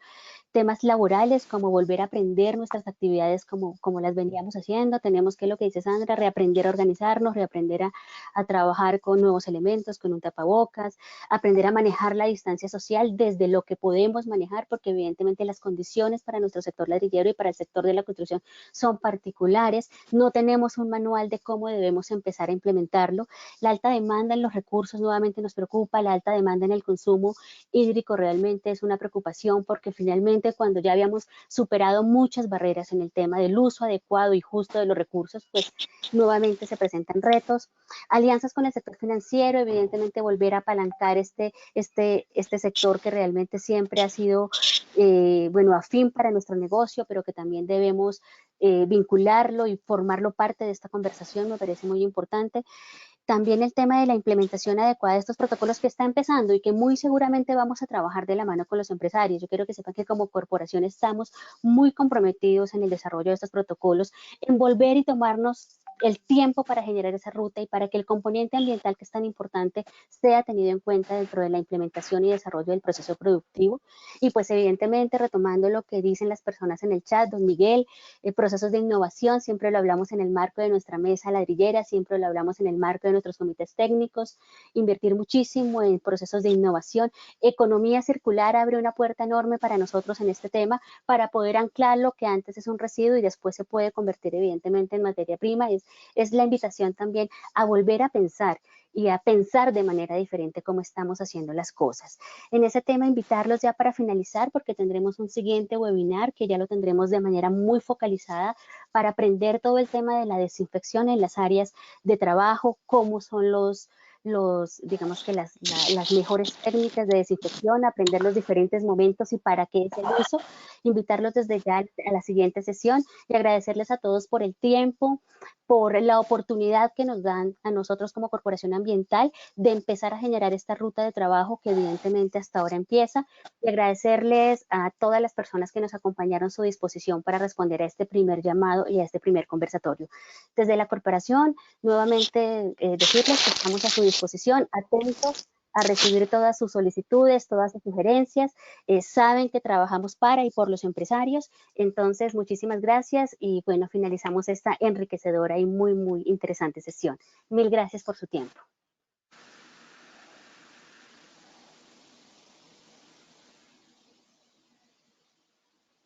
Temas laborales como volver a aprender nuestras actividades como las veníamos haciendo. Tenemos que, lo que dice Sandra, reaprender a organizarnos, reaprender a trabajar con nuevos elementos, con un tapabocas, aprender a manejar la distancia social desde lo que podemos manejar, porque evidentemente las condiciones para nuestro sector ladrillero y para el sector de la construcción son particulares. No tenemos un manual de cómo debemos empezar a implementarlo. La alta demanda en los recursos nuevamente nos preocupa, la alta demanda en el consumo hídrico realmente es una preocupación porque finalmente cuando ya habíamos superado muchas barreras en el tema del uso adecuado y justo de los recursos, pues nuevamente se presentan retos. Alianzas con el sector financiero, evidentemente volver a apalancar este sector que realmente siempre ha sido, afín para nuestro negocio, pero que también debemos vincularlo y formarlo parte de esta conversación, me parece muy importante. También el tema de la implementación adecuada de estos protocolos que está empezando y que muy seguramente vamos a trabajar de la mano con los empresarios. Yo quiero que sepan que como corporación estamos muy comprometidos en el desarrollo de estos protocolos, en volver y tomarnos el tiempo para generar esa ruta y para que el componente ambiental que es tan importante sea tenido en cuenta dentro de la implementación y desarrollo del proceso productivo. Y pues evidentemente retomando lo que dicen las personas en el chat, don Miguel, procesos de innovación, siempre lo hablamos en el marco de nuestra mesa ladrillera, siempre lo hablamos en el marco de nuestros comités técnicos, invertir muchísimo en procesos de innovación. Economía circular abre una puerta enorme para nosotros en este tema, para poder anclar lo que antes es un residuo y después se puede convertir evidentemente en materia prima. Es la invitación también a volver a pensar y a pensar de manera diferente cómo estamos haciendo las cosas. En ese tema, invitarlos ya para finalizar, porque tendremos un siguiente webinar que ya lo tendremos de manera muy focalizada para aprender todo el tema de la desinfección en las áreas de trabajo, cómo son digamos que las mejores técnicas de desinfección, aprender los diferentes momentos y para qué es el uso. Invitarlos desde ya a la siguiente sesión y agradecerles a todos por el tiempo, por la oportunidad que nos dan a nosotros como Corporación Ambiental de empezar a generar esta ruta de trabajo que evidentemente hasta ahora empieza, y agradecerles a todas las personas que nos acompañaron a su disposición para responder a este primer llamado y a este primer conversatorio. Desde la corporación, nuevamente decirles que estamos a su disposición, atentos a recibir todas sus solicitudes, todas sus sugerencias. Saben que trabajamos para y por los empresarios. Entonces, muchísimas gracias y bueno, finalizamos esta enriquecedora y muy, muy interesante sesión. Mil gracias por su tiempo.